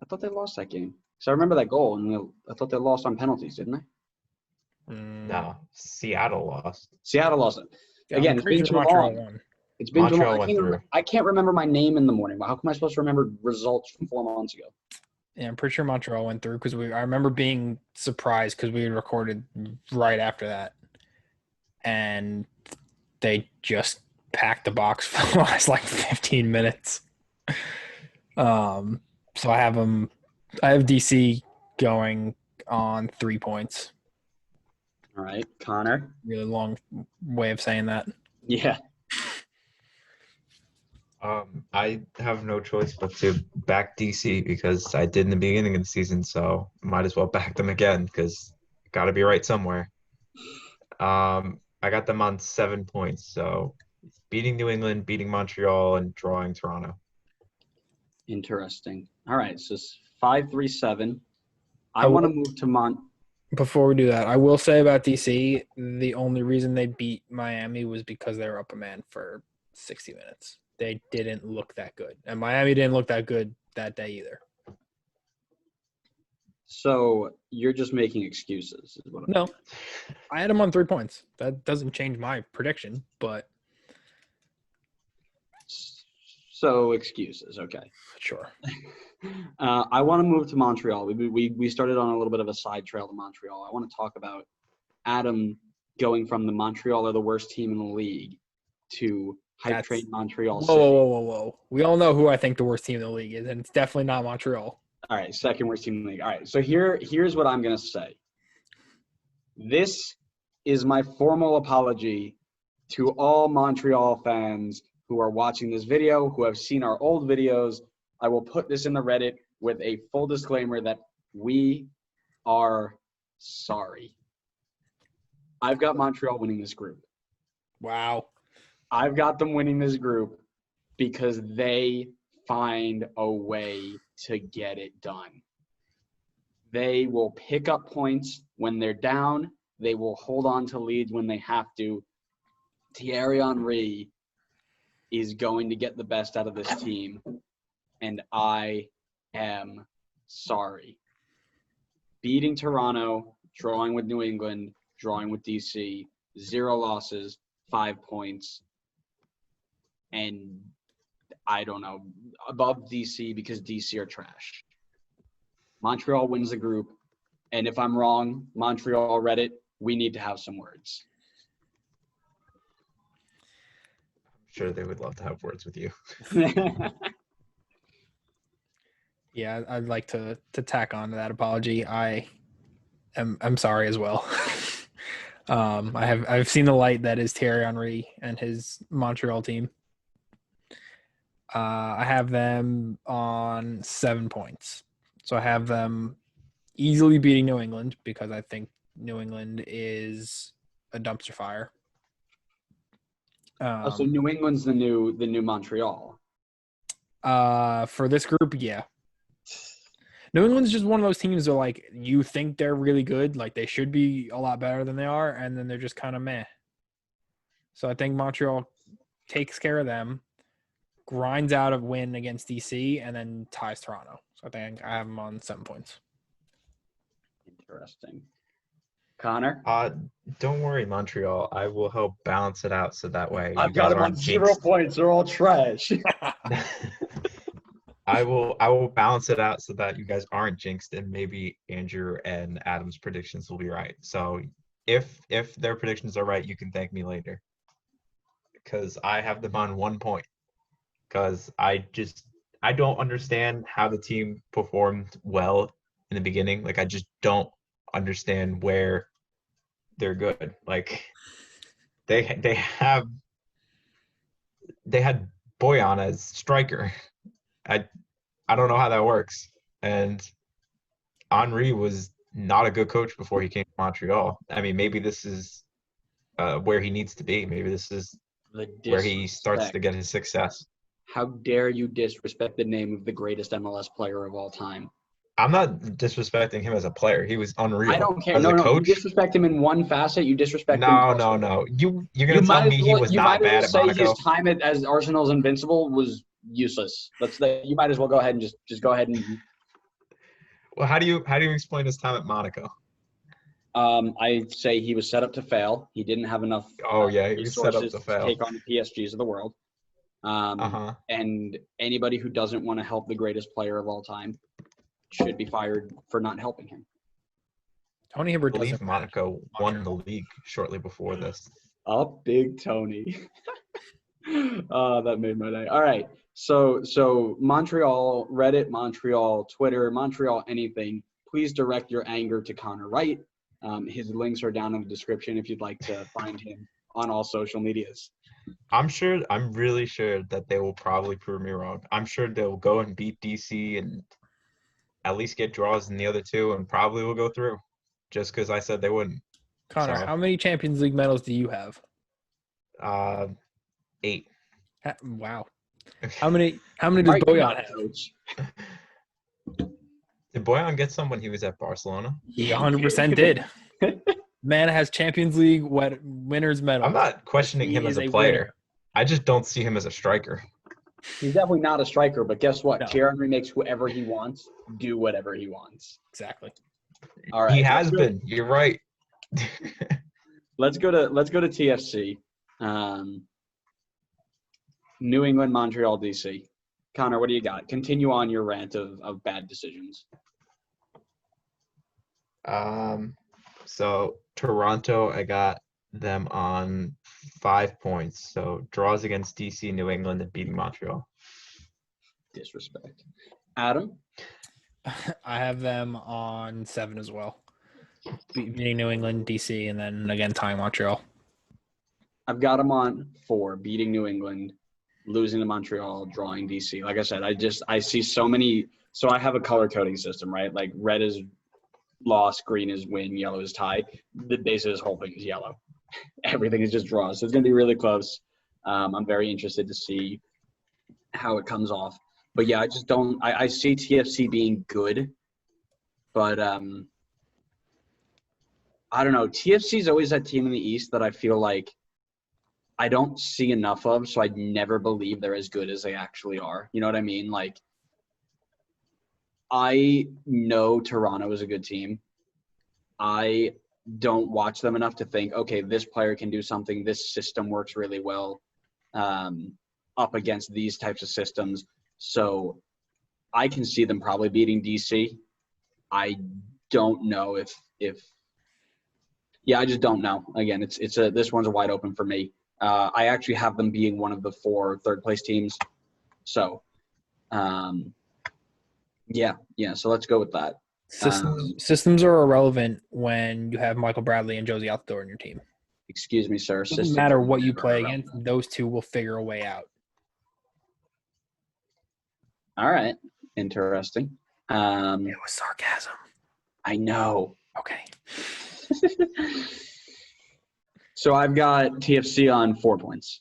[SPEAKER 1] I thought they lost that game. So I remember that goal, and I thought they lost on penalties, didn't they?
[SPEAKER 2] No, Seattle lost.
[SPEAKER 1] Seattle lost it.
[SPEAKER 3] Yeah,
[SPEAKER 1] Again, it's been too long. It's been too long. I can't remember my name in the morning. How am I supposed to remember results from 4 months ago?
[SPEAKER 3] Yeah, I'm pretty sure Montreal went through because I remember being surprised because we had recorded right after that. And they just packed the box for the last 15 minutes. So I have DC going on 3 points.
[SPEAKER 1] All right, Connor.
[SPEAKER 3] Really long way of saying that.
[SPEAKER 1] Yeah.
[SPEAKER 2] I have no choice but to back DC because I did in the beginning of the season, so might as well back them again because got to be right somewhere. I got them on 7 points, so beating New England, beating Montreal, and drawing Toronto.
[SPEAKER 1] Interesting. All right, so it's 5-3-7. I
[SPEAKER 3] I
[SPEAKER 1] want to
[SPEAKER 3] will-
[SPEAKER 1] move to
[SPEAKER 3] Before we do that, I will say about DC, the only reason they beat Miami was because they were up a man for 60 minutes. They didn't look that good. And Miami didn't look that good that day either.
[SPEAKER 1] So you're just making excuses, is what I'm
[SPEAKER 3] No, I had them on 3 points. That doesn't change my prediction, but
[SPEAKER 1] So excuses, okay.
[SPEAKER 3] sure.
[SPEAKER 1] I want to move to Montreal. We started on a little bit of a side trail to Montreal. I want to talk about Adam going from the Montreal are the worst team in the league to hype train Montreal City.
[SPEAKER 3] Whoa. We all know who I think the worst team in the league is, and it's definitely not Montreal.
[SPEAKER 1] All right, second worst team in the league. All right, so here's what I'm going to say. This is my formal apology to all Montreal fans who are watching this video, who have seen our old videos. I will put this in the Reddit with a full disclaimer that we are sorry. I've got Montreal winning this group.
[SPEAKER 3] Wow.
[SPEAKER 1] I've got them winning this group because they find a way to get it done. They will pick up points when they're down. They will hold on to leads when they have to. Thierry Henry is going to get the best out of this team, and I am sorry. Beating Toronto, drawing with New England, drawing with DC, 0 losses, 5 points, and I don't know, above DC because DC are trash. Montreal wins the group, and if I'm wrong, Montreal Reddit, we need to have some words.
[SPEAKER 2] I'm sure they would love to have words with you.
[SPEAKER 3] Yeah, I'd like to tack on to that apology. I'm sorry as well. I've seen the light that is Thierry Henry and his Montreal team. I have them on 7 points. So I have them easily beating New England because I think New England is a dumpster fire.
[SPEAKER 1] So New England's the new Montreal.
[SPEAKER 3] For this group, yeah. New England's just one of those teams that like you think they're really good, like they should be a lot better than they are, and then they're just kind of meh. So I think Montreal takes care of them, grinds out a win against DC, and then ties Toronto. So I think I have them on 7 points.
[SPEAKER 1] Interesting. Connor?
[SPEAKER 2] Don't worry, Montreal. I will help balance it out so that way
[SPEAKER 1] I've got them on 0 points. They're all trash.
[SPEAKER 2] I will balance it out so that you guys aren't jinxed, and maybe Andrew and Adam's predictions will be right. So if their predictions are right, you can thank me later. Because I have them on 1 point. Because I don't understand how the team performed well in the beginning. Like I just don't understand where they're good. Like they had Boyan as striker. I don't know how that works. And Henry was not a good coach before he came to Montreal. I mean, maybe this is where he needs to be. Maybe this is where he starts to get his success.
[SPEAKER 1] How dare you disrespect the name of the greatest MLS player of all time?
[SPEAKER 2] I'm not disrespecting him as a player. He was unreal.
[SPEAKER 1] I don't care.
[SPEAKER 2] As a coach,
[SPEAKER 1] you disrespect him in one facet. You disrespect him.
[SPEAKER 2] No. You're gonna tell me he was not bad at Monaco?
[SPEAKER 1] His time as Arsenal's invincible was useless. You might as well go ahead and just go ahead and.
[SPEAKER 2] Well, how do you explain his time at Monaco?
[SPEAKER 1] I say he was set up to fail. He didn't have enough.
[SPEAKER 2] He was set up to fail.
[SPEAKER 1] Take on the PSGs of the world. And anybody who doesn't want to help the greatest player of all time should be fired for not helping him.
[SPEAKER 3] Tony Hibbert
[SPEAKER 2] I believe Monaco won the league shortly before this.
[SPEAKER 1] Up big Tony. That made my day. All right. So Montreal, Reddit, Montreal, Twitter, Montreal, anything, please direct your anger to Connor Wright. His links are down in the description if you'd like to find him on all social medias.
[SPEAKER 2] I'm really sure that they will probably prove me wrong. I'm sure they'll go and beat DC and at least get draws in the other two and probably will go through just because I said they wouldn't.
[SPEAKER 3] Connor,
[SPEAKER 2] So,
[SPEAKER 3] how many Champions League medals do you have?
[SPEAKER 2] 8.
[SPEAKER 3] Wow. How many does
[SPEAKER 1] Right,
[SPEAKER 3] Bojan have?
[SPEAKER 1] coach.
[SPEAKER 2] Did Boyan get some when he was at Barcelona?
[SPEAKER 3] He 100% did. Man has Champions League winners medal.
[SPEAKER 2] I'm not questioning him as a player.
[SPEAKER 3] Winner.
[SPEAKER 2] I just don't see him as a striker.
[SPEAKER 1] He's definitely not a striker, but guess what?
[SPEAKER 3] No.
[SPEAKER 1] Thierry Henry makes whoever he wants do whatever he wants.
[SPEAKER 3] Exactly.
[SPEAKER 1] All right,
[SPEAKER 2] He has been. You're right.
[SPEAKER 1] Let's go to TFC. New England, Montreal, DC. Connor, what do you got? Continue on your rant of bad decisions.
[SPEAKER 2] So Toronto, I got them on 5 points. So draws against DC, New England, and beating Montreal.
[SPEAKER 1] Disrespect. Adam?
[SPEAKER 3] I have them on 7 as well. Beating New England, DC, and then again tying Montreal.
[SPEAKER 1] I've got them on 4, beating New England, losing to Montreal, drawing DC. Like I said, I see so many. So I have a color coding system, right? Like red is loss, green is win, yellow is tie. The base of this whole thing is yellow. Everything is just draws. So it's going to be really close. I'm very interested to see how it comes off. But yeah, I just don't – I see TFC being good. But I don't know. TFC is always that team in the East that I feel like I don't see enough of, so I'd never believe they're as good as they actually are. You know what I mean? Like, I know Toronto is a good team. I don't watch them enough to think, okay, this player can do something. This system works really well up against these types of systems. So I can see them probably beating DC. I don't know if I just don't know. Again, this one's a wide open for me. I actually have them being one of the 4 third-place teams. So, yeah. So let's go with that.
[SPEAKER 3] Systems are irrelevant when you have Michael Bradley and Josie Altidore in your team.
[SPEAKER 1] Excuse me, sir.
[SPEAKER 3] It doesn't matter what you play against. Those two will figure a way out.
[SPEAKER 1] All right. Interesting.
[SPEAKER 3] It was sarcasm.
[SPEAKER 1] I know.
[SPEAKER 3] Okay.
[SPEAKER 1] So I've got TFC on 4 points.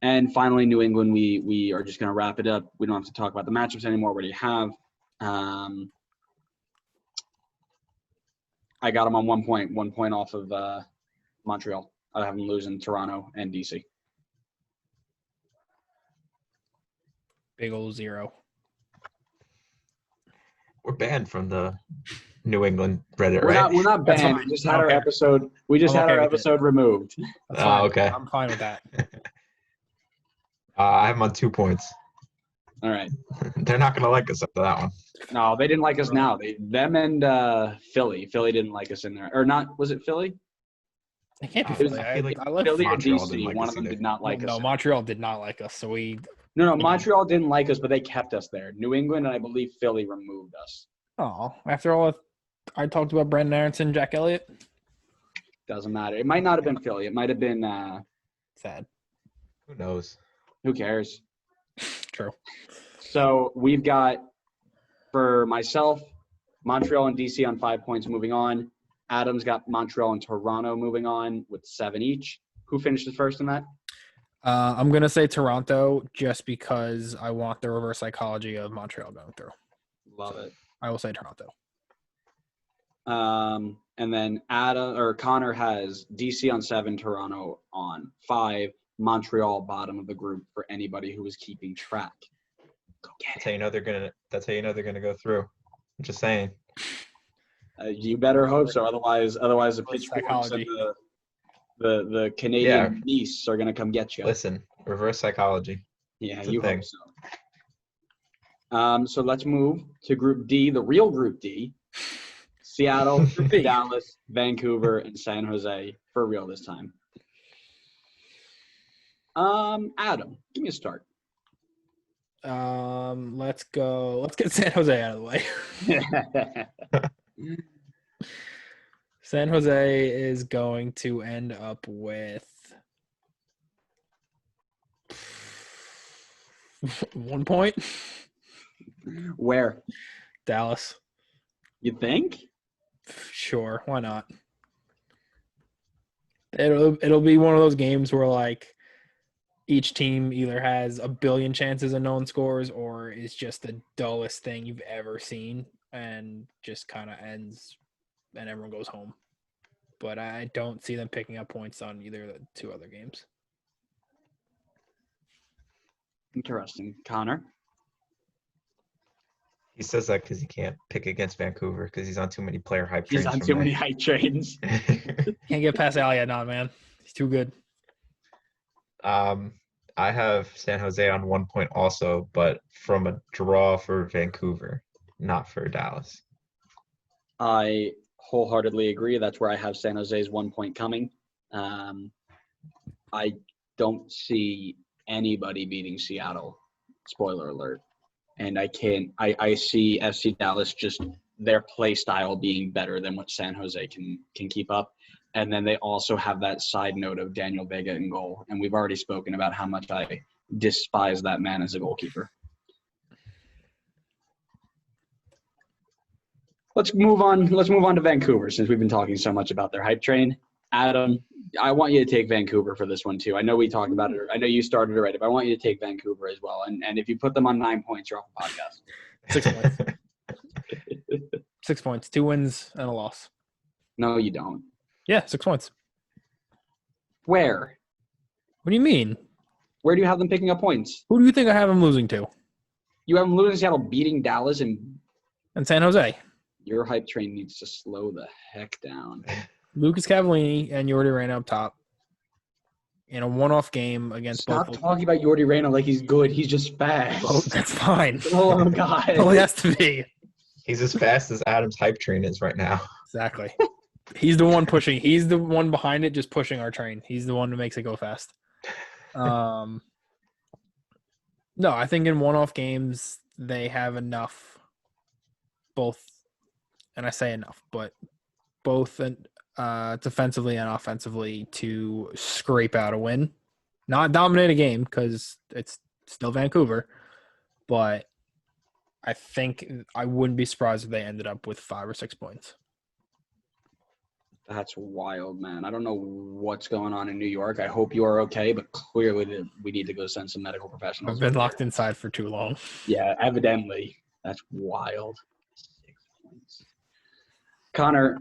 [SPEAKER 1] And finally, New England, we are just going to wrap it up. We don't have to talk about the matchups anymore. What do you have? I got them on 1 point, 1 point off of Montreal. I have them losing Toronto and DC.
[SPEAKER 3] Big old 0.
[SPEAKER 2] We're banned from the New England Reddit, right?
[SPEAKER 1] We're not banned. We just had our episode. We just had our episode removed.
[SPEAKER 2] Okay.
[SPEAKER 3] I'm fine with that.
[SPEAKER 2] I have them on 2 points.
[SPEAKER 1] All right.
[SPEAKER 2] They're not going to like us after that one.
[SPEAKER 1] No, they didn't like us now. Them and Philly. Philly didn't like us in there. Or not, was it Philly?
[SPEAKER 3] It can't be
[SPEAKER 1] It was-
[SPEAKER 3] Philly.
[SPEAKER 2] I feel like
[SPEAKER 3] I left
[SPEAKER 1] Philly or
[SPEAKER 2] Montreal didn't
[SPEAKER 1] DC.
[SPEAKER 2] like
[SPEAKER 1] One
[SPEAKER 2] us
[SPEAKER 1] of them
[SPEAKER 2] either.
[SPEAKER 1] did not like us.
[SPEAKER 3] No, Montreal did not like us. So
[SPEAKER 1] No, Montreal didn't like us, but they kept us there. New England and I believe Philly removed us.
[SPEAKER 3] after all I talked about Brandon Aronson, Jack Elliott.
[SPEAKER 1] Doesn't matter. It might not have been Philly. It might have been
[SPEAKER 3] Sad.
[SPEAKER 2] Who knows?
[SPEAKER 1] who cares?
[SPEAKER 3] True.
[SPEAKER 1] So we've got, for myself, Montreal and DC on 5 points moving on. Adam's got Montreal and Toronto moving on with 7 each. Who finishes first in that?
[SPEAKER 3] I'm going to say Toronto just because I want the reverse psychology of Montreal going through.
[SPEAKER 1] Love it.
[SPEAKER 3] I will say Toronto.
[SPEAKER 1] And then Connor has DC on 7, Toronto on 5, Montreal bottom of the group for anybody who was keeping track. Go get
[SPEAKER 2] That's how you know they're gonna go through. I'm just saying.
[SPEAKER 1] You better hope so. Otherwise the pitchforks and the Canadian geese are gonna come get you.
[SPEAKER 2] Listen, reverse psychology.
[SPEAKER 1] Yeah,
[SPEAKER 2] it's a
[SPEAKER 1] you
[SPEAKER 2] thing.
[SPEAKER 1] hope so. So let's move to Group D, the real Group D. Seattle, Dallas, Vancouver, and San Jose for real this time. Adam, give me a start.
[SPEAKER 3] Let's go. Let's get San Jose out of the way. San Jose is going to end up with 1 point.
[SPEAKER 1] Where?
[SPEAKER 3] Dallas.
[SPEAKER 1] You think?
[SPEAKER 3] Sure, why not? It'll be one of those games where like each team either has a billion chances of known scores or is just the dullest thing you've ever seen and just kind of ends and everyone goes home. But I don't see them picking up points on either of the two other games.
[SPEAKER 1] Interesting. Connor?
[SPEAKER 2] He says that because he can't pick against Vancouver because he's on too many player hype
[SPEAKER 1] He's
[SPEAKER 2] trains.
[SPEAKER 1] on too many hype trains.
[SPEAKER 3] Can't get past Allied now, man. He's too good.
[SPEAKER 2] I have San Jose on 1 point also, but from a draw for Vancouver, not for Dallas.
[SPEAKER 1] I wholeheartedly agree. That's where I have San Jose's 1 point coming. I don't see anybody beating Seattle. Spoiler alert. And I see FC Dallas just their play style being better than what San Jose can keep up. And then they also have that side note of Daniel Vega in goal. And we've already spoken about how much I despise that man as a goalkeeper. Let's move on to Vancouver since we've been talking so much about their hype train. Adam, I want you to take Vancouver for this one too. I know we talked about it. I know you started already, but I want you to take Vancouver as well. And if you put them on 9 points, you're off the podcast.
[SPEAKER 3] 6 points. 6 points. 2 wins and a loss.
[SPEAKER 1] No, you don't.
[SPEAKER 3] Yeah, 6 points.
[SPEAKER 1] Where?
[SPEAKER 3] What do you mean?
[SPEAKER 1] Where do you have them picking up points?
[SPEAKER 3] Who do you think I have them losing to?
[SPEAKER 1] You have them losing Seattle, beating Dallas, and
[SPEAKER 3] San Jose.
[SPEAKER 1] your hype train needs to slow the heck down.
[SPEAKER 3] Lucas Cavallini and Jordi Reyna up top in a one-off game against
[SPEAKER 1] Stop
[SPEAKER 3] both.
[SPEAKER 1] talking about Jordi Reyna like he's good. He's just fast.
[SPEAKER 3] Oh, that's fine.
[SPEAKER 1] Oh, God.
[SPEAKER 3] Oh, he has to be.
[SPEAKER 2] He's as fast as Adam's hype train is right now.
[SPEAKER 3] Exactly. He's the one pushing. He's the one behind it, just pushing our train. He's the one who makes it go fast. No, I think in one-off games they have enough, both, and I say enough, but both defensively and offensively to scrape out a win. Not dominate a game because it's still Vancouver, but I think I wouldn't be surprised if they ended up with 5 or 6 points.
[SPEAKER 1] That's wild, man. I don't know what's going on in New York. I hope you are okay, but clearly we need to go send some medical professionals.
[SPEAKER 3] I've been locked inside for too long.
[SPEAKER 1] Yeah, evidently. That's wild. 6 points. Connor,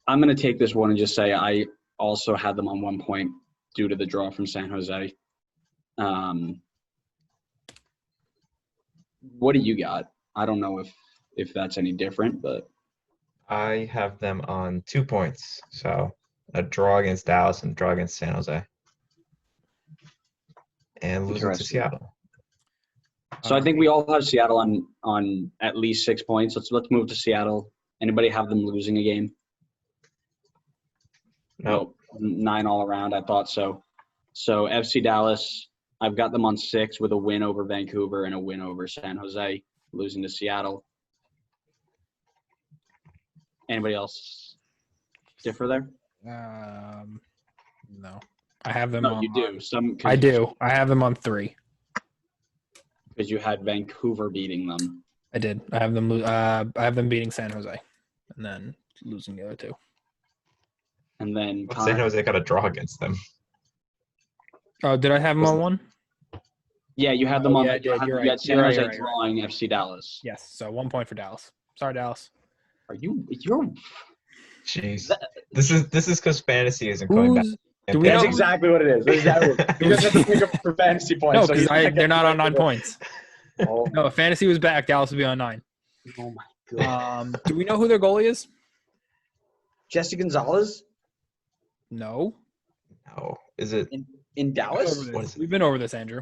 [SPEAKER 1] I'm going to take this one and just say I also had them on 1 point due to the draw from San Jose. What do you got? I don't know if that's any different, but
[SPEAKER 2] I have them on 2 points. So a draw against Dallas and a draw against San Jose. And losing to Seattle.
[SPEAKER 1] So I think we all have Seattle on at least 6 points. Let's move to Seattle. Anybody have them losing a game?
[SPEAKER 2] No.
[SPEAKER 1] 9 all around. I thought so. So FC Dallas, I've got them on 6 with a win over Vancouver and a win over San Jose, losing to Seattle. Anybody else differ there?
[SPEAKER 3] No. I have them on.
[SPEAKER 1] You do.
[SPEAKER 3] I do. I have them on 3.
[SPEAKER 1] Because you had Vancouver beating them.
[SPEAKER 3] I did. I have them beating San Jose and then losing the other 2.
[SPEAKER 1] And then
[SPEAKER 2] San Jose got a draw against them.
[SPEAKER 3] Oh, did I have them on 1?
[SPEAKER 1] Yeah, you had them on.
[SPEAKER 3] Yeah, I did. You're right.
[SPEAKER 1] You had San Jose
[SPEAKER 3] You're right.
[SPEAKER 1] drawing FC Dallas.
[SPEAKER 3] Yes. So 1 point for Dallas. Sorry, Dallas.
[SPEAKER 1] You're
[SPEAKER 2] Jeez. This is because fantasy isn't going back.
[SPEAKER 1] That's exactly what it is. That's exactly what it is. You guys have to pick up for fantasy points.
[SPEAKER 3] No, because they're not on 9 points.
[SPEAKER 1] Oh.
[SPEAKER 3] No, if fantasy was back, Dallas would be on 9.
[SPEAKER 1] Oh my God.
[SPEAKER 3] Do we know who their goalie is?
[SPEAKER 1] Jesse Gonzalez?
[SPEAKER 3] No.
[SPEAKER 2] No. Is it
[SPEAKER 1] in Dallas?
[SPEAKER 3] We've been over this, Andrew.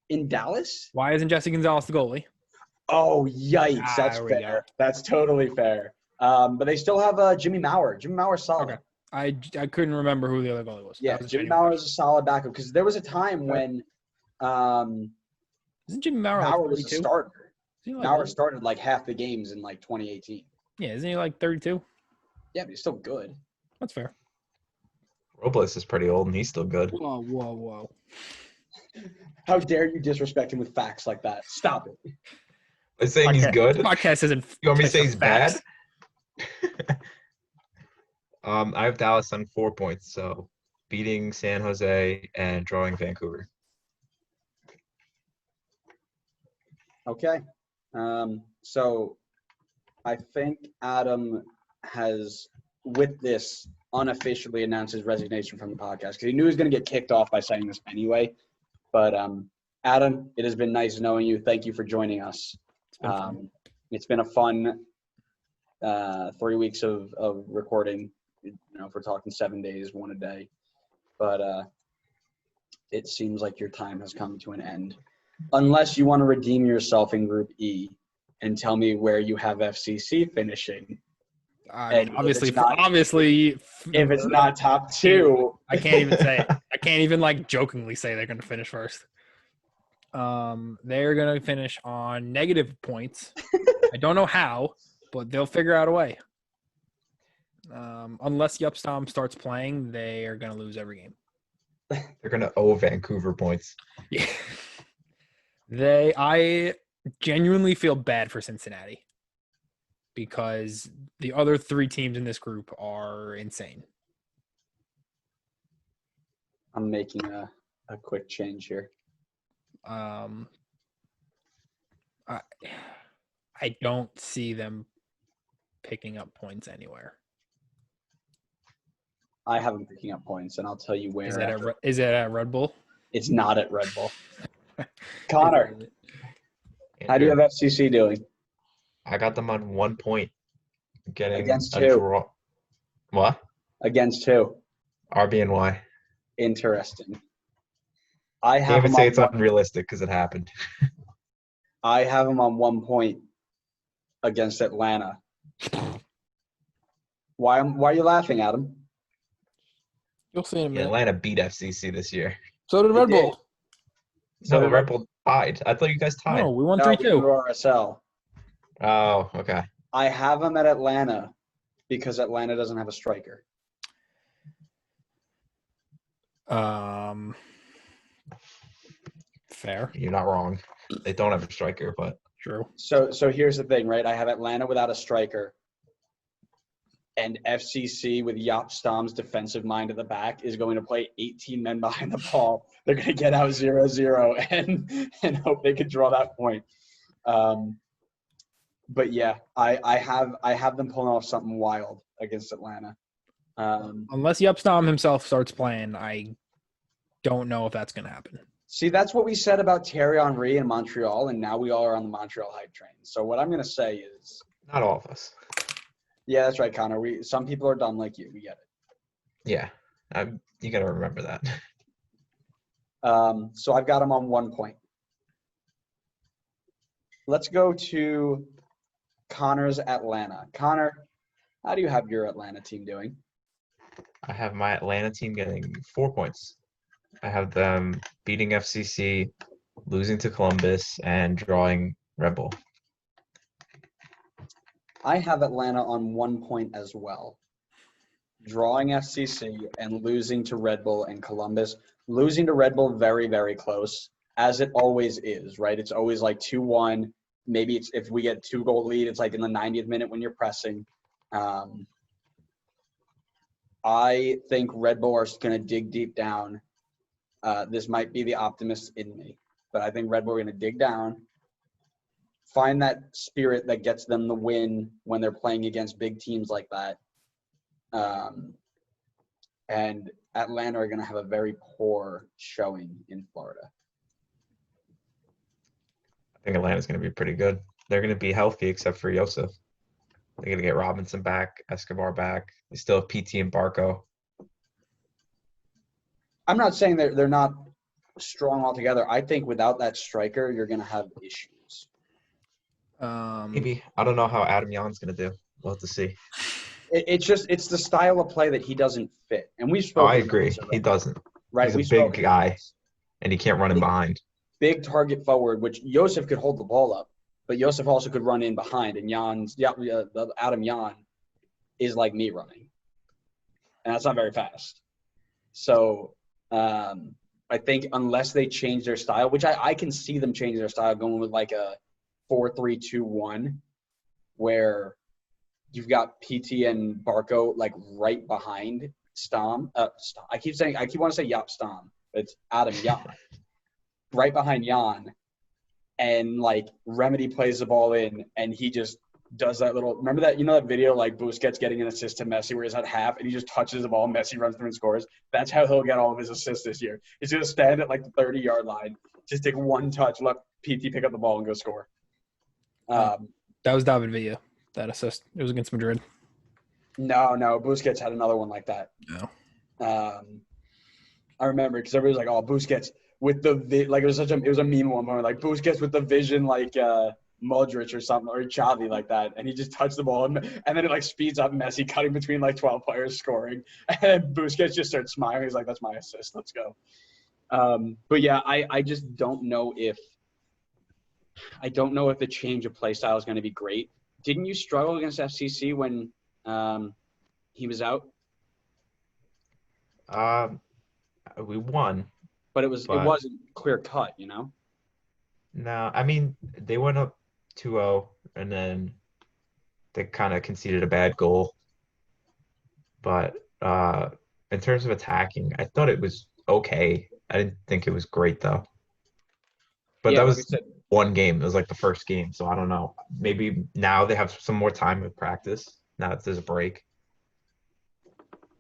[SPEAKER 1] In Dallas?
[SPEAKER 3] Why isn't Jesse Gonzalez the goalie?
[SPEAKER 1] Oh, yikes. That's fair. That's totally fair. But they still have Jimmy Maurer. Jimmy Maurer's solid.
[SPEAKER 3] Okay. I couldn't remember who the other goalie was.
[SPEAKER 1] Yeah, Jimmy Maurer is a solid backup because there was a time when
[SPEAKER 3] isn't Jimmy Maurer
[SPEAKER 1] Maurer
[SPEAKER 3] like
[SPEAKER 1] was a starter. Maurer
[SPEAKER 3] old?
[SPEAKER 1] started like half the games in like 2018.
[SPEAKER 3] Yeah, isn't he like 32?
[SPEAKER 1] Yeah, but he's still good.
[SPEAKER 3] That's fair.
[SPEAKER 2] Robles is pretty old and he's still good.
[SPEAKER 3] Whoa.
[SPEAKER 1] How dare you disrespect him with facts like that? Stop it.
[SPEAKER 2] I'm saying he's good.
[SPEAKER 3] Podcast isn't.
[SPEAKER 2] You want me to say he's
[SPEAKER 3] facts.
[SPEAKER 2] bad? I have Dallas on 4 points, so beating San Jose and drawing Vancouver.
[SPEAKER 1] Okay. So I think Adam has, with this, unofficially announced his resignation from the podcast because he knew he was going to get kicked off by saying this anyway. But Adam, it has been nice knowing you. Thank you for joining us. It's been a fun 3 weeks of recording. If we're talking 7 days, one a day. But it seems like your time has come to an end. Unless you want to redeem yourself in Group E and tell me where you have FCC finishing.
[SPEAKER 3] I mean, obviously,
[SPEAKER 1] if it's not top 2,
[SPEAKER 3] I can't even say it. I can't even jokingly say they're going to finish first. They're going to finish on negative points. I don't know how, but they'll figure out a way. Unless Yupstom starts playing, they are going to lose every game.
[SPEAKER 2] They're going to owe Vancouver points.
[SPEAKER 3] Yeah. I genuinely feel bad for Cincinnati because the other 3 teams in this group are insane.
[SPEAKER 1] I'm making a quick change here.
[SPEAKER 3] I don't see them picking up points anywhere.
[SPEAKER 1] I have them picking up points, and I'll tell you where.
[SPEAKER 3] Is it at Red Bull?
[SPEAKER 1] It's not at Red Bull. Connor, how do you have FCC doing?
[SPEAKER 2] I got them on 1 point. Getting
[SPEAKER 1] against
[SPEAKER 2] a
[SPEAKER 1] 2.
[SPEAKER 2] Draw. What?
[SPEAKER 1] Against 2.
[SPEAKER 2] RBNY.
[SPEAKER 1] Interesting. I have
[SPEAKER 2] Can't even
[SPEAKER 1] them
[SPEAKER 2] say it's unrealistic because it happened.
[SPEAKER 1] I have them on 1 point against Atlanta. Why are you laughing, Adam?
[SPEAKER 3] You'll see in a minute.
[SPEAKER 2] Atlanta beat FCC this year.
[SPEAKER 3] So did Red Bull.
[SPEAKER 2] So the Red Bull tied. I thought you guys tied.
[SPEAKER 3] No, we won 3-2.
[SPEAKER 1] We drew RSL.
[SPEAKER 2] Oh, okay.
[SPEAKER 1] I have them at Atlanta because Atlanta doesn't have a striker.
[SPEAKER 3] Fair.
[SPEAKER 2] You're not wrong. They don't have a striker, but
[SPEAKER 3] True.
[SPEAKER 1] So here's the thing, right? I have Atlanta without a striker, and FCC with Jaap Stam's defensive mind at the back is going to play 18 men behind the ball. They're going to get out 0-0 and hope they could draw that point. But yeah, I have them pulling off something wild against Atlanta.
[SPEAKER 3] Unless Yupstom himself starts playing, I don't know if that's going to happen.
[SPEAKER 1] See, that's what we said about Thierry Henry in Montreal, and now we all are on the Montreal hype train. So what I'm going to say is –
[SPEAKER 2] not all of us.
[SPEAKER 1] Yeah, that's right, Connor. Some people are dumb like you. We get it.
[SPEAKER 2] Yeah, you got to remember that.
[SPEAKER 1] So I've got them on 1 point. Let's go to Connor's Atlanta. Connor, how do you have your Atlanta team doing?
[SPEAKER 2] I have my Atlanta team getting 4 points. I have them beating FCC, losing to Columbus, and drawing Red Bull.
[SPEAKER 1] I have Atlanta on 1 point as well. Drawing FCC and losing to Red Bull and Columbus. Losing to Red Bull very, very close, as it always is, right? It's always like 2-1. Maybe it's if we get 2-goal lead, it's like in the 90th minute when you're pressing. I think Red Bull are going to dig deep down. This might be the optimist in me, but I think Red Bull are going to dig down, find that spirit that gets them the win when they're playing against big teams like that. And Atlanta are going to have a very poor showing in Florida.
[SPEAKER 2] I think Atlanta's going to be pretty good. They're going to be healthy except for Joseph. They're going to get Robinson back, Escobar back. They still have PT and Barco.
[SPEAKER 1] I'm not saying they're not strong altogether. I think without that striker, you're going to have issues.
[SPEAKER 2] Maybe. I don't know how Adam Jan's going to do. We'll have to see.
[SPEAKER 1] It's the style of play that he doesn't fit. And we've spoken.
[SPEAKER 2] Oh, I agree. He doesn't.
[SPEAKER 1] Right.
[SPEAKER 2] He's a big guy, and he can't run in behind.
[SPEAKER 1] Big target forward, which Joseph could hold the ball up, but Joseph also could run in behind. And Adam Jan is like me running. And that's not very fast. So I think unless they change their style, which I can see them change their style, going with like a 4-3-2-1, where you've got PT and Barco like right behind Stam. I keep want to say Jaap Stam, but it's Adam Jan. Right behind Jan. And like Remedy plays the ball in and he just does that little, remember that, that video like Busquets getting an assist to Messi where he's at half and he just touches the ball, Messi runs through and scores? That's how he'll get all of his assists this year. He's going to stand at like the 30-yard line, just take one touch, let PT pick up the ball and go score.
[SPEAKER 3] That was David Villa, that assist. It was against Madrid.
[SPEAKER 1] No, Busquets had another one like that.
[SPEAKER 3] No.
[SPEAKER 1] I remember because everybody was like, "Oh, Busquets with the like it was a meme one moment, like Busquets with the vision like Modric or something, or Xavi like that," and he just touched the ball and then it like speeds up Messi cutting between like 12 players scoring, and Busquets just starts smiling. He's like, "That's my assist. Let's go." But yeah, I just don't know if the change of play style is going to be great. Didn't you struggle against FCC when he was out?
[SPEAKER 2] We won.
[SPEAKER 1] But it wasn't clear cut,
[SPEAKER 2] No, I mean, they went up 2-0, and then they kind of conceded a bad goal. But in terms of attacking, I thought it was okay. I didn't think it was great, though. But
[SPEAKER 1] yeah,
[SPEAKER 2] that was one game. It was like the first game, so I don't know. Maybe now they have some more time with practice, now that there's a break.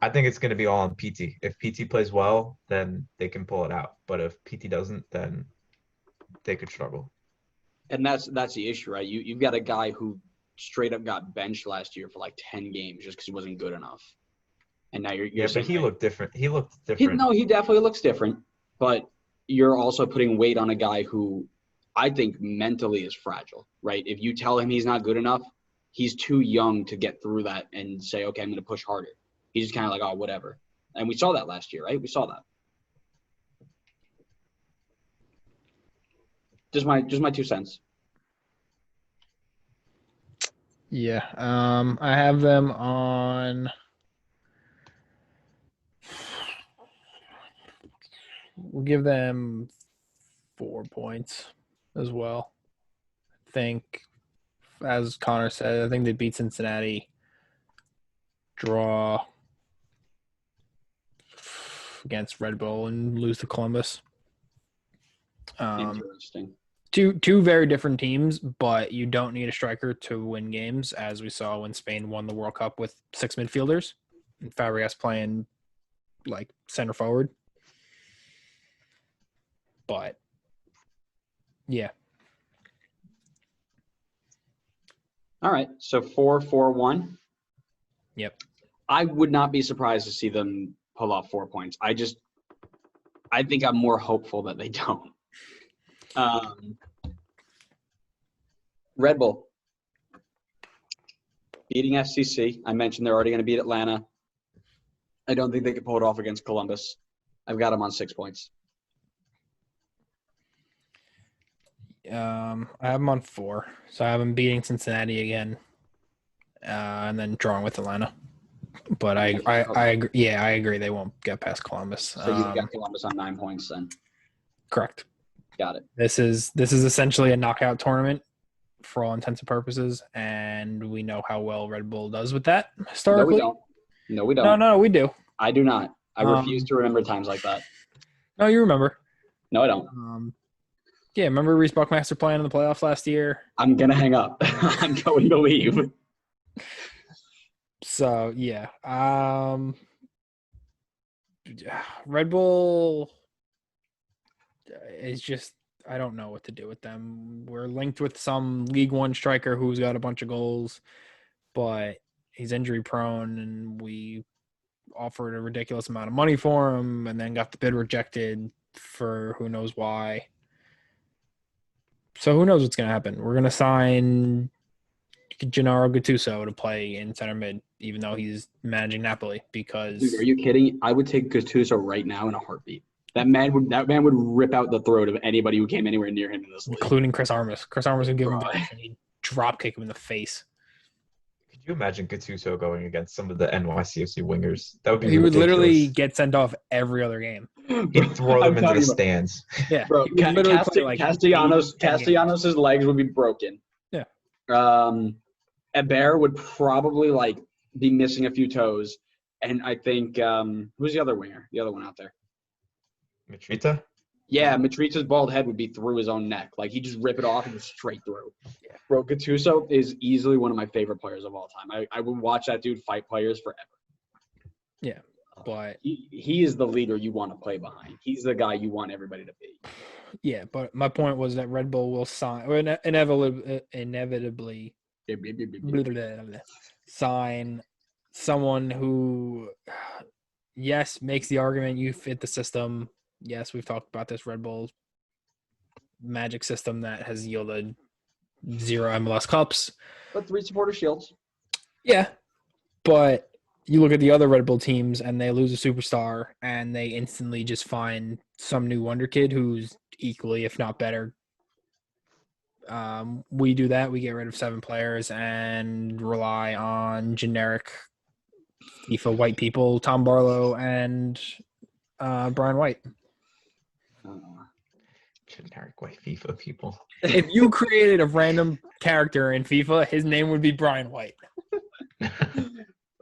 [SPEAKER 2] I think it's going to be all on PT. If PT plays well, then they can pull it out. But if PT doesn't, then they could struggle.
[SPEAKER 1] And that's the issue, right? You've got a guy who straight up got benched last year for like 10 games just because he wasn't good enough. And now you're
[SPEAKER 2] but he looked different. He looked different.
[SPEAKER 1] He definitely looks different. But you're also putting weight on a guy who I think mentally is fragile, right? If you tell him he's not good enough, he's too young to get through that and say, okay, I'm going to push harder. He's just kind of like, oh, whatever. And we saw that last year, right? We saw that. Just my 2 cents.
[SPEAKER 3] Yeah. I have them on. We'll give them 4 points as well. I think, as Connor said, I think they beat Cincinnati, draw against Red Bull, and lose to Columbus.
[SPEAKER 1] Interesting.
[SPEAKER 3] Two very different teams, but you don't need a striker to win games, as we saw when Spain won the World Cup with 6 midfielders and Fabregas playing like center forward. But yeah.
[SPEAKER 1] All right. So 4-4-1.
[SPEAKER 3] Yep.
[SPEAKER 1] I would not be surprised to see them pull off 4 points. I think I'm more hopeful that they don't. Red Bull beating FCC. I mentioned they're already going to beat Atlanta. I don't think they could pull it off against Columbus. I've got them on 6 points.
[SPEAKER 3] I have them on 4. So I have them beating Cincinnati again, and then drawing with Atlanta. But I agree. Yeah, I agree. They won't get past Columbus.
[SPEAKER 1] So you've got Columbus on 9 points then.
[SPEAKER 3] Correct.
[SPEAKER 1] Got it.
[SPEAKER 3] This is essentially a knockout tournament for all intents and purposes, and we know how well Red Bull does with that historically.
[SPEAKER 1] No, we don't.
[SPEAKER 3] No, we do.
[SPEAKER 1] I do not. I refuse to remember times like that.
[SPEAKER 3] No, you remember.
[SPEAKER 1] No, I don't.
[SPEAKER 3] Yeah, remember Reese Buckmaster playing in the playoffs last year?
[SPEAKER 1] I'm going to hang up. I'm going to leave.
[SPEAKER 3] So, yeah. Red Bull is just, I don't know what to do with them. We're linked with some League One striker who's got a bunch of goals, but he's injury prone, and we offered a ridiculous amount of money for him and then got the bid rejected for who knows why. So who knows what's going to happen? We're going to sign Gennaro Gattuso to play in center mid, even though he's managing Napoli. Because
[SPEAKER 1] dude, are you kidding? I would take Gattuso right now in a heartbeat. That man would rip out the throat of anybody who came anywhere near him in this league,
[SPEAKER 3] including Chris Armas. Chris Armas would give him back and he'd drop kick him in the face.
[SPEAKER 2] Could you imagine Gattuso going against some of the NYCFC wingers? That would be
[SPEAKER 3] He would literally
[SPEAKER 2] ridiculous.
[SPEAKER 3] get sent off every other game.
[SPEAKER 2] He'd throw
[SPEAKER 1] I'm
[SPEAKER 2] them into
[SPEAKER 1] telling
[SPEAKER 2] the
[SPEAKER 1] you,
[SPEAKER 2] stands.
[SPEAKER 3] Yeah,
[SPEAKER 1] bro.
[SPEAKER 3] he would literally play like 10 games.
[SPEAKER 1] Castellanos' legs would be broken.
[SPEAKER 3] Yeah.
[SPEAKER 1] Hebert would probably like be missing a few toes, and I think who's the other winger? The other one out there.
[SPEAKER 2] Mitrita?
[SPEAKER 1] Yeah, Mitrita's bald head would be through his own neck. Like, he'd just rip it off and go straight through.
[SPEAKER 3] Yeah.
[SPEAKER 1] Bro, Gattuso is easily one of my favorite players of all time. I would watch that dude fight players forever.
[SPEAKER 3] Yeah, but
[SPEAKER 1] he is the leader you want to play behind. He's the guy you want everybody to be.
[SPEAKER 3] yeah, but my point was that Red Bull will sign, or inevitably sign someone who, yes, makes the argument you fit the system. Yes, we've talked about this Red Bull magic system that has yielded 0 MLS Cups.
[SPEAKER 1] But 3 supporter shields.
[SPEAKER 3] Yeah, but you look at the other Red Bull teams and they lose a superstar and they instantly just find some new wonder kid who's equally, if not better. We do that. We get rid of 7 players and rely on generic FIFA white people, Tom Barlow and Brian White.
[SPEAKER 2] Generic white FIFA people.
[SPEAKER 3] If you created a random character in FIFA, his name would be Brian White.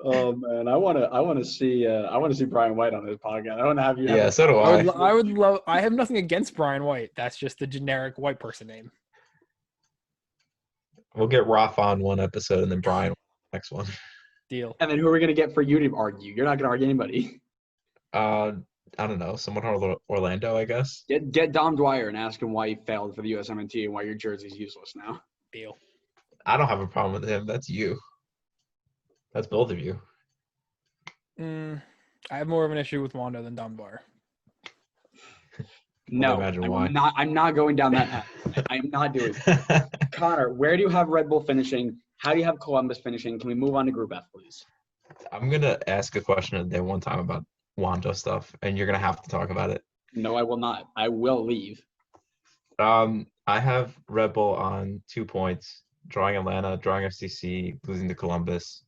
[SPEAKER 1] Oh man, I want to see Brian White on this podcast. I want to have you.
[SPEAKER 2] Yeah, so do I.
[SPEAKER 3] I would love. I have nothing against Brian White. That's just the generic white person name.
[SPEAKER 2] We'll get Roth on one episode and then Brian next one.
[SPEAKER 3] Deal.
[SPEAKER 1] And then who are we gonna get for you to argue? You're not gonna argue anybody.
[SPEAKER 2] I don't know. Someone from Orlando, I guess.
[SPEAKER 1] Get Dom Dwyer and ask him why he failed for the USMNT and why your jersey's useless now.
[SPEAKER 3] Deal.
[SPEAKER 2] I don't have a problem with him. That's you. That's both of you.
[SPEAKER 3] I have more of an issue with Wando than Dom Dwyer.
[SPEAKER 1] No,
[SPEAKER 2] imagine why.
[SPEAKER 1] I'm not going down that path. I am not doing it. Connor, where do you have Red Bull finishing? How do you have Columbus finishing? Can we move on to Group F, please?
[SPEAKER 2] I'm going to ask a question a day one time about Wando stuff, and you're going to have to talk about it.
[SPEAKER 1] No, I will not. I will leave.
[SPEAKER 2] I have Red Bull on 2 points, drawing Atlanta, drawing FCC, losing to Columbus.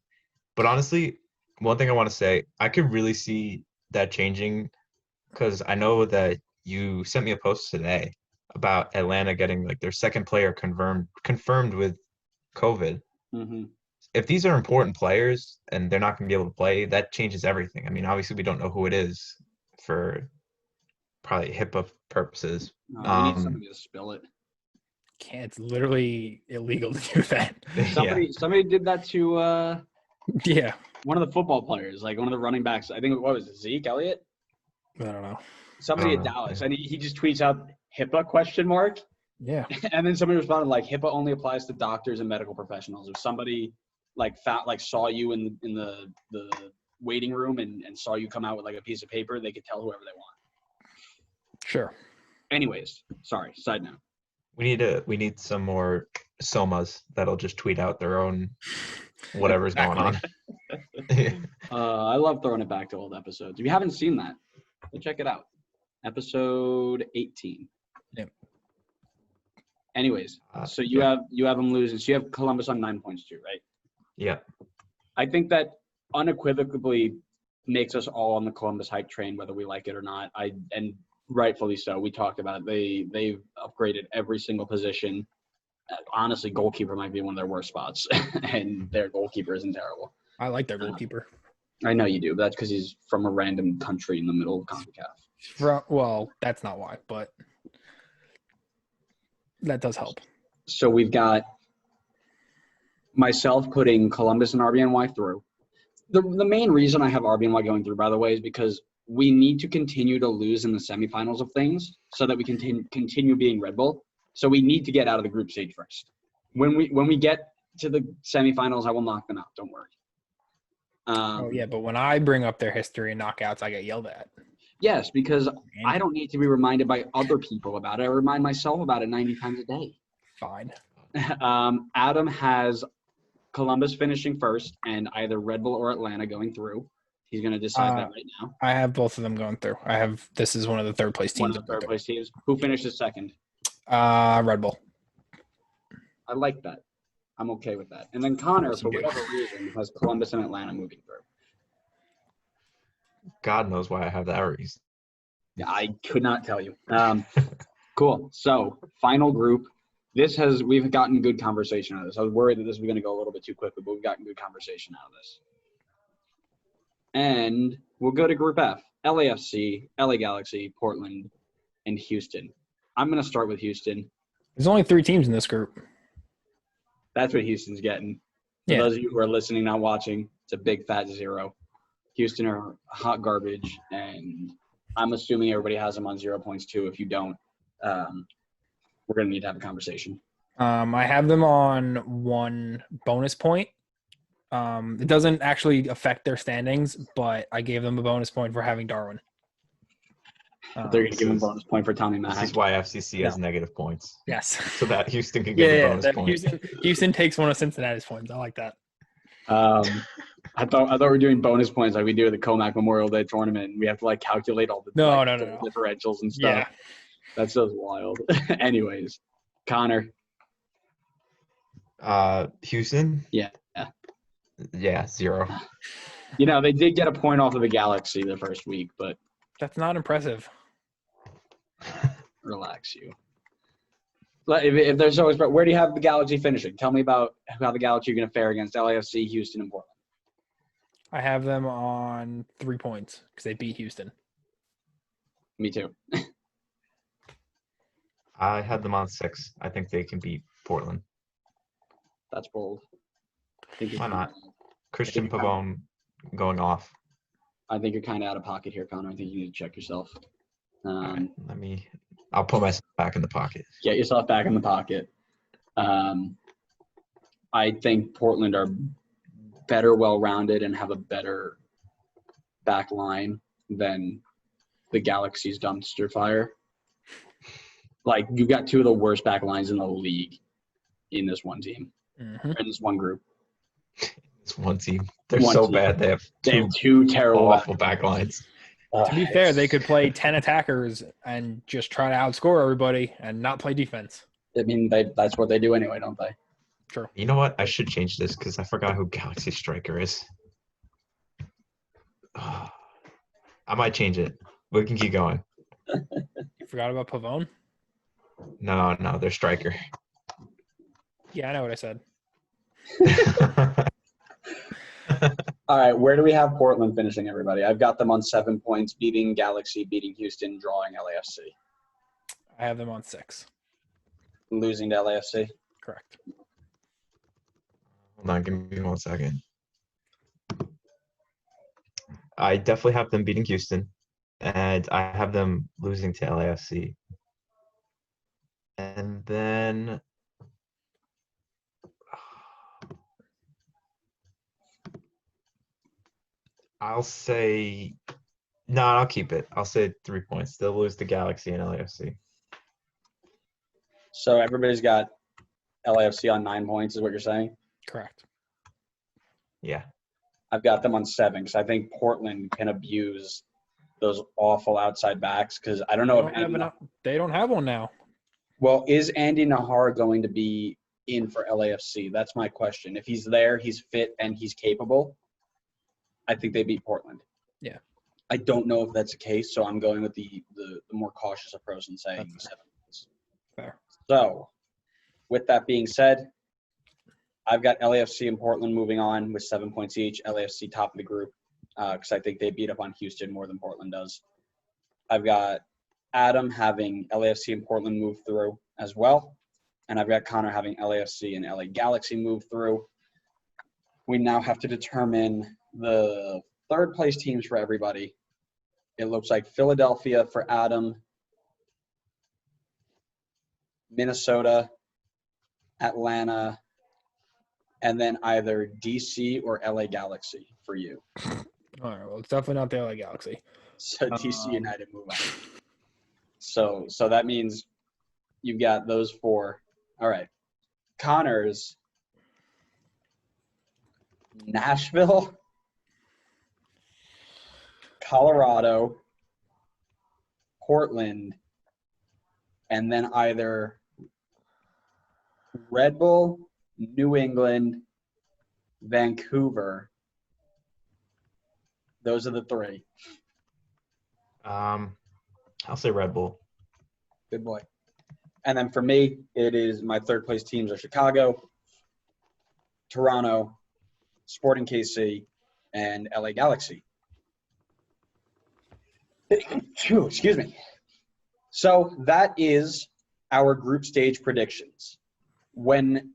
[SPEAKER 2] But honestly, one thing I want to say, I could really see that changing because I know that you sent me a post today about Atlanta getting like their second player confirmed with COVID.
[SPEAKER 1] Mm-hmm.
[SPEAKER 2] If these are important players and they're not going to be able to play, that changes everything. I mean, obviously we don't know who it is for probably HIPAA purposes.
[SPEAKER 1] No, we need somebody to spill it.
[SPEAKER 3] It's literally illegal to do that.
[SPEAKER 1] Somebody did that to
[SPEAKER 3] Yeah.
[SPEAKER 1] one of the football players, like one of the running backs. I think what was it, Zeke Elliott?
[SPEAKER 3] I don't know.
[SPEAKER 1] Somebody
[SPEAKER 2] I
[SPEAKER 1] at
[SPEAKER 2] don't know.
[SPEAKER 1] Dallas, and he just tweets out HIPAA ?
[SPEAKER 3] Yeah.
[SPEAKER 1] And then somebody responded like HIPAA only applies to doctors and medical professionals. If somebody saw you in the waiting room and saw you come out with like a piece of paper, they could tell whoever they want.
[SPEAKER 3] Sure.
[SPEAKER 1] Anyways, sorry, side note.
[SPEAKER 2] We need some more Somas that'll just tweet out their own whatever's going on.
[SPEAKER 1] I love throwing it back to old episodes. If you haven't seen that, go check it out. Episode 18.
[SPEAKER 3] Yep.
[SPEAKER 1] Anyways, so you have them losing. So you have Columbus on 9 points too, right?
[SPEAKER 2] Yeah.
[SPEAKER 1] I think that unequivocally makes us all on the Columbus hype train, whether we like it or not. And rightfully so. We talked about it. They've upgraded every single position. Honestly, goalkeeper might be one of their worst spots, and their goalkeeper isn't terrible.
[SPEAKER 3] I like their goalkeeper.
[SPEAKER 1] I know you do, but that's because he's from a random country in the middle of CONCACAF.
[SPEAKER 3] Well, that's not why, but that does help.
[SPEAKER 1] So we've got myself putting Columbus and RBNY through. The main reason I have RBNY going through, by the way, is because we need to continue to lose in the semifinals of things so that we can continue being Red Bull. So we need to get out of the group stage first. When we get to the semifinals, I will knock them out. Don't worry.
[SPEAKER 3] But when I bring up their history and knockouts, I get yelled at.
[SPEAKER 1] Yes, because I don't need to be reminded by other people about it. I remind myself about it 90 times a day.
[SPEAKER 3] Fine.
[SPEAKER 1] Adam has Columbus finishing first and either Red Bull or Atlanta going through. He's going to decide that right now.
[SPEAKER 3] I have both of them going through. This is one of the third place teams.
[SPEAKER 1] One of the third place teams. Who finishes second?
[SPEAKER 3] Red Bull.
[SPEAKER 1] I like that. I'm okay with that. And then Connor,
[SPEAKER 3] course
[SPEAKER 1] for
[SPEAKER 3] you do.
[SPEAKER 1] whatever reason, has Columbus and Atlanta moving through.
[SPEAKER 2] God knows why I have that reason.
[SPEAKER 1] Yeah, I could not tell you. Cool. So, final group. We've gotten good conversation out of this. I was worried that this was going to go a little bit too quickly, but we've gotten good conversation out of this. And we'll go to Group F. LAFC, LA Galaxy, Portland, and Houston. I'm going to start with Houston.
[SPEAKER 3] There's only 3 teams in this group.
[SPEAKER 1] That's what Houston's getting. For
[SPEAKER 3] Yeah.
[SPEAKER 1] those of you who are listening, not watching, it's a big fat 0. Houston are hot garbage, and I'm assuming everybody has them on 0 points too. If you don't, we're going to need to have a conversation.
[SPEAKER 3] I have them on 1 bonus point. It doesn't actually affect their standings, but I gave them a bonus point for having Darwin.
[SPEAKER 1] They're going to give them a bonus point for Tommy
[SPEAKER 2] This
[SPEAKER 1] Mack.
[SPEAKER 2] is why FCC has negative points.
[SPEAKER 3] Yes.
[SPEAKER 2] So that Houston can get the bonus point.
[SPEAKER 3] Houston takes one of Cincinnati's points. I like that.
[SPEAKER 1] I thought we were doing bonus points like we do at the Comac Memorial Day tournament. We have to calculate all the
[SPEAKER 3] No.
[SPEAKER 1] differentials and stuff.
[SPEAKER 3] Yeah.
[SPEAKER 1] That's just wild. Anyways, Connor.
[SPEAKER 2] Houston?
[SPEAKER 1] Yeah.
[SPEAKER 2] Yeah, 0.
[SPEAKER 1] They did get a point off of the Galaxy the first week, but
[SPEAKER 3] That's not impressive.
[SPEAKER 1] relax you. If there's always, where do you have the Galaxy finishing? Tell me about how the Galaxy are going to fare against LAFC, Houston, and Portland.
[SPEAKER 3] I have them on 3 points because they beat Houston.
[SPEAKER 1] Me too.
[SPEAKER 2] I had them on 6. I think they can beat Portland.
[SPEAKER 1] That's bold.
[SPEAKER 2] Why not? Christian Pavone going off.
[SPEAKER 1] I think you're kind of out of pocket here, Connor. I think you need to check yourself.
[SPEAKER 2] All right, I'll put myself back in the pocket.
[SPEAKER 1] Get yourself back in the pocket. I think Portland are better well-rounded and have a better back line than the Galaxy's dumpster fire. You've got 2 of the worst back lines in the league in this one team, in this one group.
[SPEAKER 2] It's one team. They're so bad. They have
[SPEAKER 1] 2 terrible
[SPEAKER 2] awful back lines.
[SPEAKER 3] To be fair, they could play 10 attackers and just try to outscore everybody and not play defense.
[SPEAKER 1] I mean, that's what they do anyway, don't they?
[SPEAKER 3] True.
[SPEAKER 2] You know what? I should change this because I forgot who Galaxy striker is. I might change it. We can keep going.
[SPEAKER 3] You forgot about Pavone?
[SPEAKER 2] No, they're striker.
[SPEAKER 3] Yeah, I know what I said.
[SPEAKER 1] All right, where do we have Portland finishing, everybody? I've got them on 7 points, beating Galaxy, beating Houston, drawing LAFC.
[SPEAKER 3] I have them on 6.
[SPEAKER 1] Losing to LAFC?
[SPEAKER 3] Correct.
[SPEAKER 2] Hold on, give me 1 second. I definitely have them beating Houston, and I have them losing to LAFC. And then I'll say no, I'll keep it. I'll say 3 points. They'll lose to Galaxy and LAFC.
[SPEAKER 1] So everybody's got LAFC on 9 points is what you're saying?
[SPEAKER 3] Correct.
[SPEAKER 2] Yeah.
[SPEAKER 1] I've got them on 7 because I think Portland can abuse those awful outside backs because I don't know if
[SPEAKER 3] they don't have one now.
[SPEAKER 1] Well, is Andy Nahar going to be in for LAFC? That's my question. If he's there, he's fit, and he's capable, I think they beat Portland.
[SPEAKER 3] Yeah.
[SPEAKER 1] I don't know if that's the case, so I'm going with the more cautious approach and saying 7 points.
[SPEAKER 3] Fair.
[SPEAKER 1] So, with that being said, I've got LAFC and Portland moving on with 7 points each. LAFC top of the group because I think they beat up on Houston more than Portland does. I've got Adam having LAFC and Portland move through as well. And I've got Connor having LAFC and LA Galaxy move through. We now have to determine the third place teams for everybody. It looks like Philadelphia for Adam, Minnesota, Atlanta, and then either DC or LA Galaxy for you.
[SPEAKER 3] All right. Well, it's definitely not the LA Galaxy.
[SPEAKER 1] So DC United move on. So that means you've got those 4. All right. Connor's Nashville, Colorado, Portland, and then either Red Bull New England, Vancouver. Those are the three.
[SPEAKER 2] I'll say Red Bull.
[SPEAKER 1] Good boy. And then for me, it is my third place teams are Chicago, Toronto, Sporting KC, and LA Galaxy. Excuse me. So that is our group stage predictions. When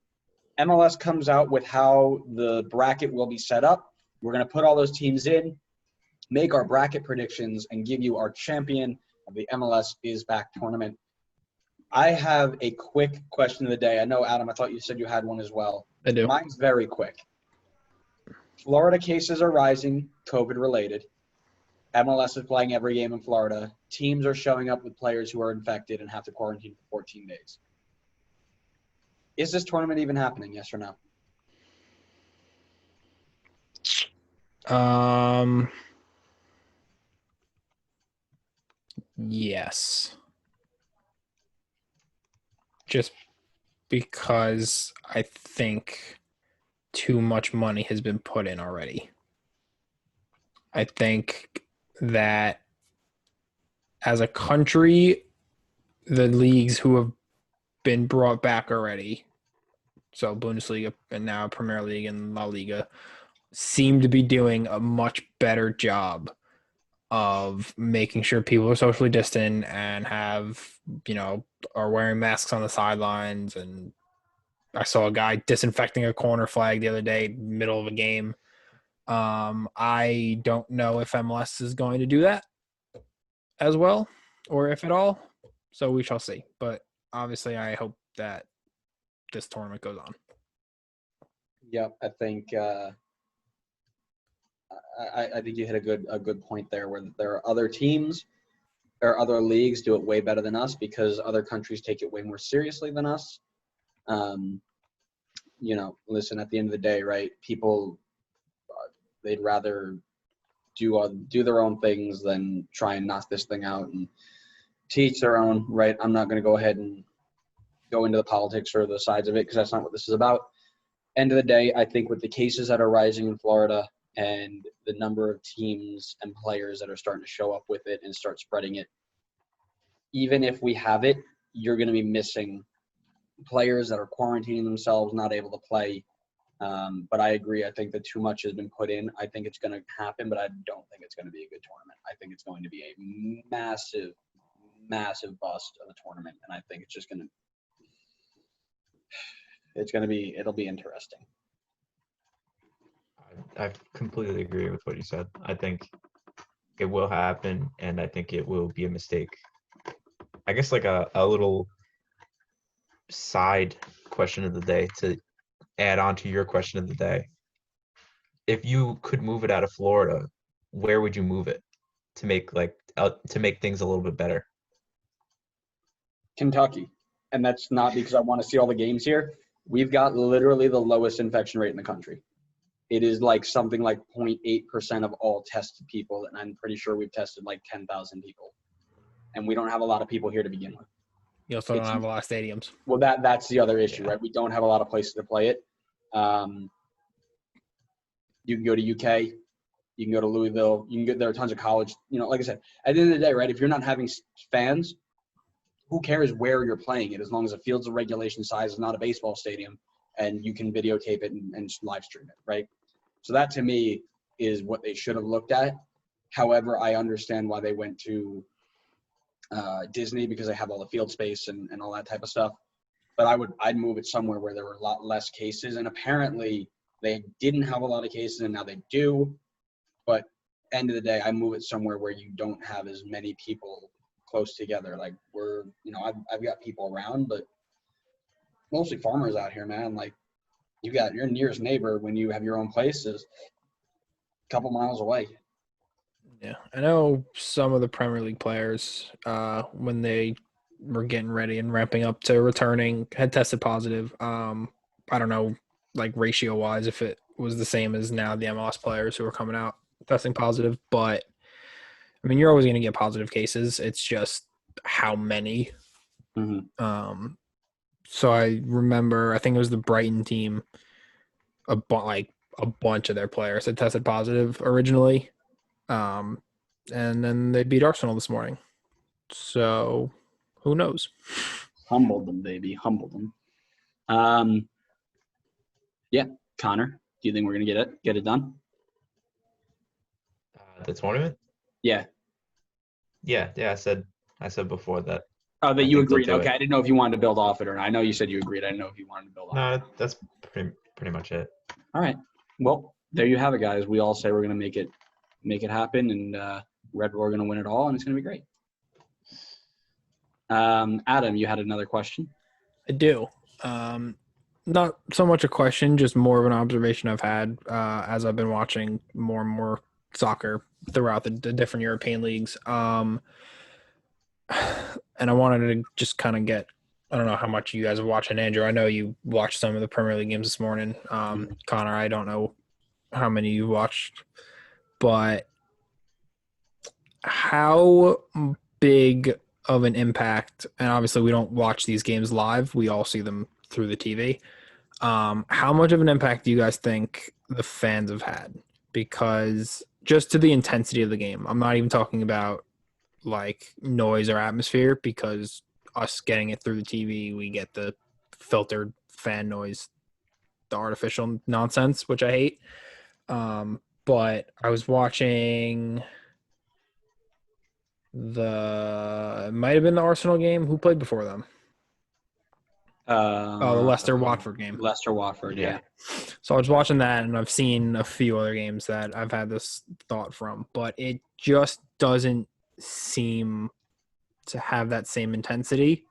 [SPEAKER 1] MLS comes out with how the bracket will be set up, we're going to put all those teams in, make our bracket predictions, and give you our champion of the MLS Is Back tournament. I have a quick question of the day. I know, Adam, I thought you said you had one as well.
[SPEAKER 3] I do.
[SPEAKER 1] Mine's very quick. Florida cases are rising, COVID-related. MLS is playing every game in Florida. Teams are showing up with players who are infected and have to quarantine for 14 days. Is this tournament even happening, yes or no?
[SPEAKER 3] Yes. Just because I think too much money has been put in already. I think that as a country, the leagues who have been brought back already, so Bundesliga and now Premier League and La Liga, seem to be doing a much better job of making sure people are socially distant and are wearing masks on the sidelines. And I saw a guy disinfecting a corner flag the other day, middle of a game. I don't know if MLS is going to do that as well, or if at all. So we shall see. But obviously, I hope that this tournament goes on.
[SPEAKER 1] Yep, I think I think you hit a good point there, where there are other teams or other leagues do it way better than us because other countries take it way more seriously than us. Listen, at the end of the day, right? People they'd rather do their own things than try and knock this thing out and teach their own, right? I'm not going to go ahead and go into the politics or the sides of it because that's not what this is about. End of the day, I think with the cases that are rising in Florida and the number of teams and players that are starting to show up with it and start spreading it, even if we have it, you're going to be missing players that are quarantining themselves, not able to play. But I agree. I think that too much has been put in. I think it's going to happen, but I don't think it's going to be a good tournament. I think it's going to be a massive, massive bust of a tournament, and I think it's just going to it'll be interesting.
[SPEAKER 2] I completely agree with what you said. I think it will happen, and I think it will be a mistake. I guess like a little side question of the day to add on to your question of the day. If you could move it out of Florida, where would you move it to make things a little bit better?
[SPEAKER 1] Kentucky. And that's not because I want to see all the games here. We've got literally the lowest infection rate in the country. It is like something like 0.8% of all tested people, and I'm pretty sure we've tested like 10,000 people. And we don't have a lot of people here to begin with.
[SPEAKER 3] You also don't have a lot of stadiums.
[SPEAKER 1] Well, that's the other issue, right? We don't have a lot of places to play it. You can go to UK, you can go to Louisville, there are tons of college. Like I said, at the end of the day, right, if you're not having fans, who cares where you're playing it as long as the field's a regulation size, it's not a baseball stadium, and you can videotape it and live stream it, right? So that to me is what they should have looked at. However, I understand why they went to Disney because they have all the field space and all that type of stuff. But I'd move it somewhere where there were a lot less cases. And apparently they didn't have a lot of cases and now they do. But end of the day, I move it somewhere where you don't have as many people close together. Like I've got people around, but mostly farmers out here, man. Like your nearest neighbor when you have your own place is a couple miles away.
[SPEAKER 3] Yeah, I know some of the Premier League players, when they were getting ready and ramping up to returning, had tested positive. I don't know, like ratio-wise, if it was the same as now the MLS players who are coming out testing positive. But, I mean, you're always going to get positive cases. It's just how many.
[SPEAKER 1] Mm-hmm.
[SPEAKER 3] So I remember, I think it was the Brighton team, a bunch of their players had tested positive originally. And then they beat Arsenal this morning. So who knows?
[SPEAKER 1] Humbled them, baby. Humbled them. Yeah, Connor, do you think we're gonna get it done?
[SPEAKER 2] The tournament?
[SPEAKER 1] Yeah.
[SPEAKER 2] Yeah. I said before that.
[SPEAKER 1] Oh, that
[SPEAKER 2] I
[SPEAKER 1] you
[SPEAKER 2] think they'll
[SPEAKER 1] agreed.
[SPEAKER 2] do
[SPEAKER 1] Okay,
[SPEAKER 2] it.
[SPEAKER 1] I didn't know if you wanted to build off it or not. I know you said you agreed. I didn't know if you wanted to build off it.
[SPEAKER 2] No, that's pretty much it.
[SPEAKER 1] All right. Well, there you have it, guys. We all say we're gonna make it happen, and Red Bull are gonna win it all, and it's gonna be great. Adam, you had another question?
[SPEAKER 3] I do. Not so much a question, just more of an observation I've had as I've been watching more and more soccer throughout the different European leagues. And I wanted to just kind of get, I don't know how much you guys are watching, Andrew. I know you watched some of the Premier League games this morning. Connor, I don't know how many you watched, but how big of an impact, and obviously we don't watch these games live, we all see them through the TV. How much of an impact do you guys think the fans have had? Because just to the intensity of the game, I'm not even talking about like noise or atmosphere, because us getting it through the TV, we get the filtered fan noise, the artificial nonsense, which I hate. But I was watching it might have been the Arsenal game. Who played before them? The Leicester-Watford game.
[SPEAKER 1] Leicester-Watford, yeah.
[SPEAKER 3] So I was watching that, and I've seen a few other games that I've had this thought from, but it just doesn't seem to have that same intensity.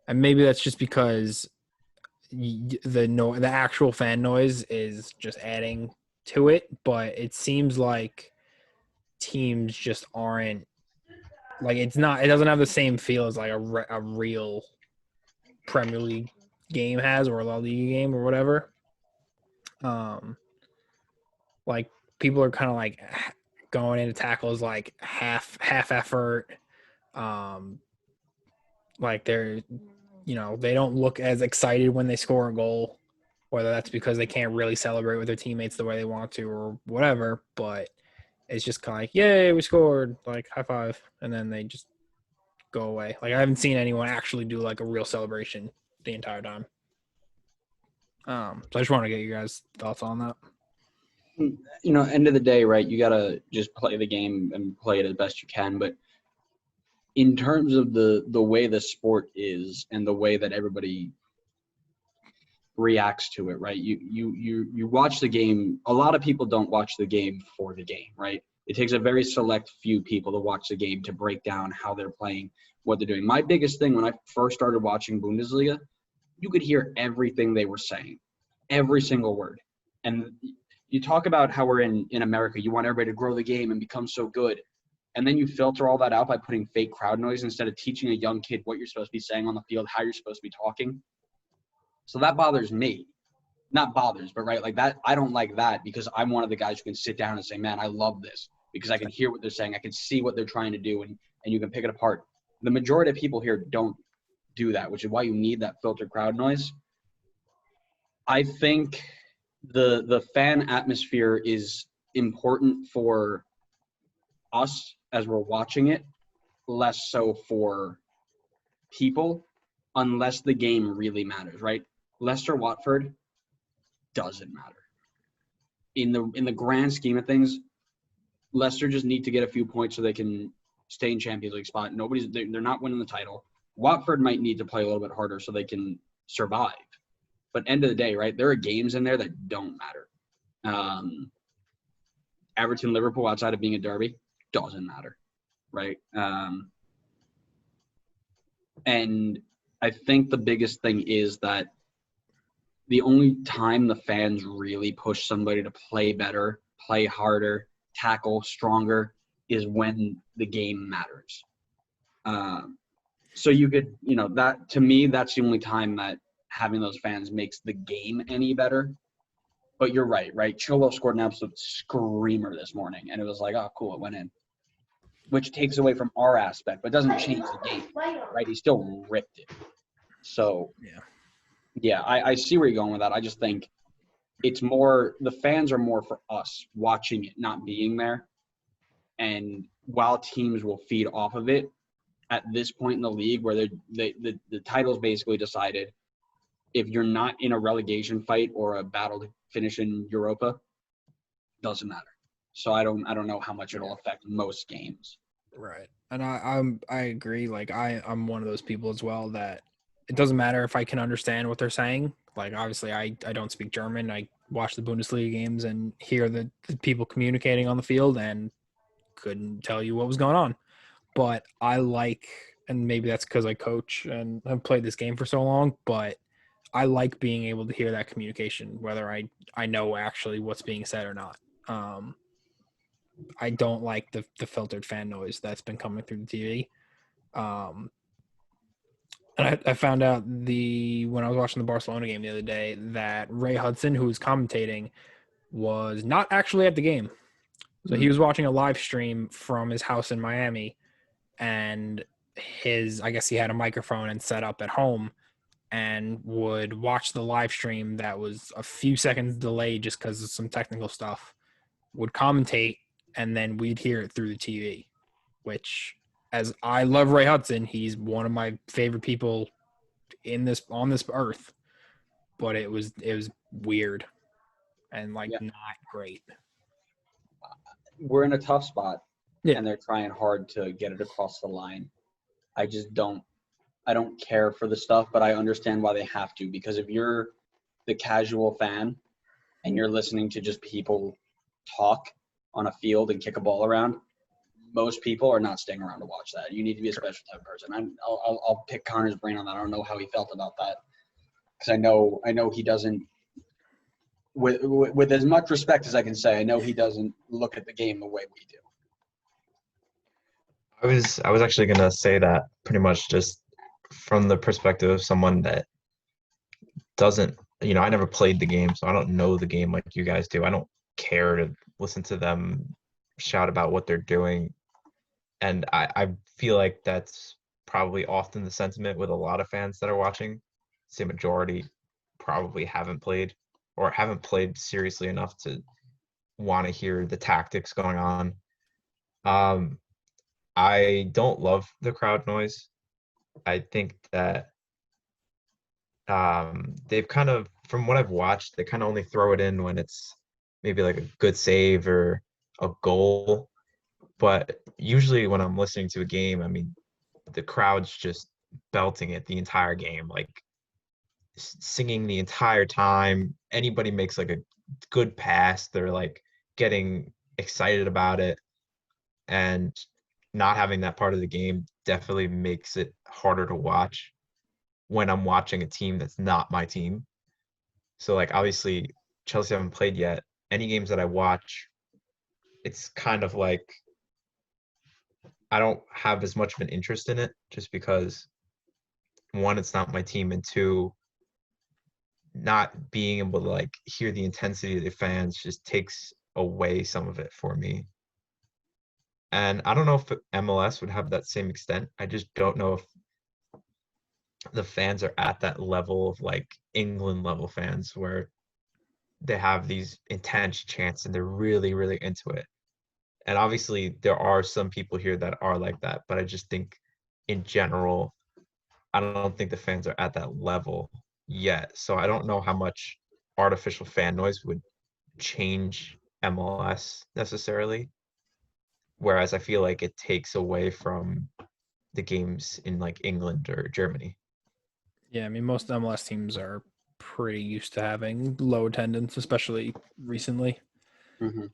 [SPEAKER 3] And maybe that's just because the actual fan noise is just adding to it, but it seems like teams just aren't, like, it doesn't have the same feel as like a real Premier League game has, or a La Liga game or whatever. Like, people are kind of like going into tackles like half effort. Like, they're, they don't look as excited when they score a goal, whether that's because they can't really celebrate with their teammates the way they want to or whatever, but it's just kind of like, yay, we scored, like, high five, and then they just go away. Like, I haven't seen anyone actually do like a real celebration the entire time. So I just want to get you guys' thoughts on that.
[SPEAKER 1] End of the day, right, you got to just play the game and play it as best you can. But in terms of the way the sport is and the way that everybody reacts to it, right, you watch the game. A lot of people don't watch the game for the game, right? It takes a very select few people to watch the game to break down how they're playing, what they're doing. My biggest thing when I first started watching Bundesliga, you could hear everything they were saying, every single word. And you talk about how we're in America. You want everybody to grow the game and become so good. And then you filter all that out by putting fake crowd noise instead of teaching a young kid what you're supposed to be saying on the field, how you're supposed to be talking. So that bothers me. Not bothers, but right, like that, I don't like that, because I'm one of the guys who can sit down and say, man, I love this, because I can hear what they're saying. I can see what they're trying to do, and you can pick it apart. The majority of people here don't do that, which is why you need that filtered crowd noise. I think the fan atmosphere is important for us as we're watching it, less so for people, unless the game really matters, right? Leicester-Watford doesn't matter. In the grand scheme of things, Leicester just need to get a few points so they can stay in Champions League spot. They're not winning the title. Watford might need to play a little bit harder so they can survive. But end of the day, right, there are games in there that don't matter. Everton-Liverpool, outside of being a derby, doesn't matter, right? And I think the biggest thing is that the only time the fans really push somebody to play better, play harder, tackle stronger, is when the game matters. So you could, that, to me, that's the only time that having those fans makes the game any better. But you're right? Chilwell scored an absolute screamer this morning, and it was like, oh, cool, it went in. Which takes away from our aspect, but doesn't change the game, right? He still ripped it. So,
[SPEAKER 3] yeah.
[SPEAKER 1] Yeah, I see where you're going with that. I just think it's more the fans are more for us watching it, not being there. And while teams will feed off of it, at this point in the league where the title's basically decided, if you're not in a relegation fight or a battle to finish in Europa, doesn't matter. So I don't know how much it'll affect most games.
[SPEAKER 3] Right. And I agree. Like I'm one of those people as well that it doesn't matter if I can understand what they're saying. Like obviously I don't speak German. I watch the Bundesliga games and hear the people communicating on the field and couldn't tell you what was going on. But I like, and maybe that's because I coach and have played this game for so long, but I like being able to hear that communication, whether I know actually what's being said or not. I don't like the filtered fan noise that's been coming through the TV. And I found out when I was watching the Barcelona game the other day that Ray Hudson, who was commentating, was not actually at the game. So he was watching a live stream from his house in Miami, and I guess he had a microphone and set up at home and would watch the live stream that was a few seconds delayed just because of some technical stuff, would commentate, and then we'd hear it through the TV, which, as I love Ray Hudson, he's one of my favorite people on this earth, but it was weird and not great.
[SPEAKER 1] We're in a tough spot,
[SPEAKER 3] Yeah.
[SPEAKER 1] and they're trying hard to get it across the line. I don't care for the stuff, but I understand why they have to, because if you're the casual fan and you're listening to just people talk on a field and kick a ball around, most people are not staying around to watch that. You need to be a special type of person. I'll pick Connor's brain on that. I don't know how he felt about that, because I know he doesn't. With as much respect as I can say, I know he doesn't look at the game the way we do.
[SPEAKER 2] I was actually gonna say that pretty much just from the perspective of someone that doesn't, I never played the game, so I don't know the game like you guys do. I don't care to listen to them shout about what they're doing. And I feel like that's probably often the sentiment with a lot of fans that are watching. Say majority probably haven't played or haven't played seriously enough to want to hear the tactics going on. I don't love the crowd noise. I think that they've kind of, from what I've watched, they kind of only throw it in when it's maybe like a good save or a goal. But usually when I'm listening to a game, I mean, the crowd's just belting it the entire game, like singing the entire time. Anybody makes like a good pass, they're like getting excited about it. And not having that part of the game definitely makes it harder to watch when I'm watching a team that's not my team. So like obviously Chelsea haven't played yet. Any games that I watch, it's kind of like I don't have as much of an interest in it just because one, it's not my team, and two, not being able to like hear the intensity of the fans just takes away some of it for me. And I don't know if MLS would have that same extent. I just don't know if the fans are at that level of like England level fans where they have these intense chants and they're really, really into it. And obviously there are some people here that are like that, but I just think in general, I don't think the fans are at that level yet. So I don't know how much artificial fan noise would change MLS necessarily. Whereas I feel like it takes away from the games in like England or Germany.
[SPEAKER 3] Yeah, I mean, most MLS teams are pretty used to having low attendance, especially recently.
[SPEAKER 1] Mm-hmm.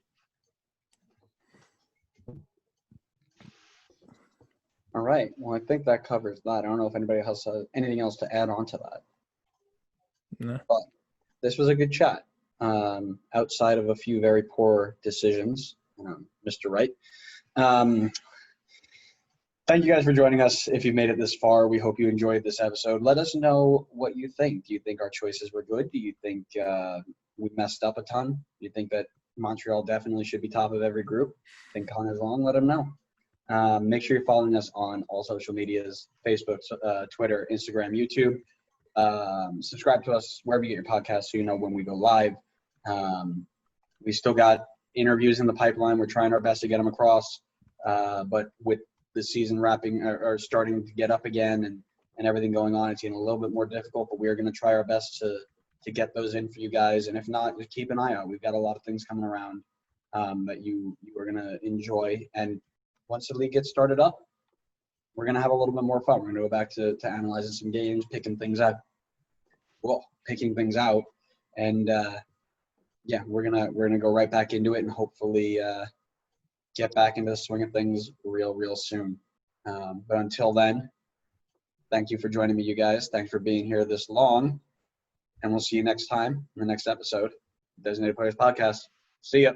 [SPEAKER 1] All right. Well, I think that covers that. I don't know if anybody has anything else to add on to that.
[SPEAKER 3] No.
[SPEAKER 1] But this was a good chat. Outside of a few very poor decisions, Mr. Wright. Thank you guys for joining us. If you've made it this far, we hope you enjoyed this episode. Let us know what you think. Do you think our choices were good? Do you think we messed up a ton? Do you think that Montreal definitely should be top of every group? Think Connor's wrong? Let him know. Make sure you're following us on all social medias, Facebook, Twitter, Instagram, YouTube. Subscribe to us wherever you get your podcasts so you know when we go live. We still got interviews in the pipeline. We're trying our best to get them across. But with the season wrapping or starting to get up again and everything going on, it's getting a little bit more difficult, but we're going to try our best to get those in for you guys. And if not, just keep an eye out. We've got a lot of things coming around that you are going to enjoy. And once the league gets started up, we're going to have a little bit more fun. We're going to go back to analyzing some games, picking things out. And yeah, we're gonna go right back into it and hopefully get back into the swing of things real soon. But until then, thank you for joining me, you guys. Thanks for being here this long, and we'll see you next time in the next episode, Designated Players Podcast. See ya.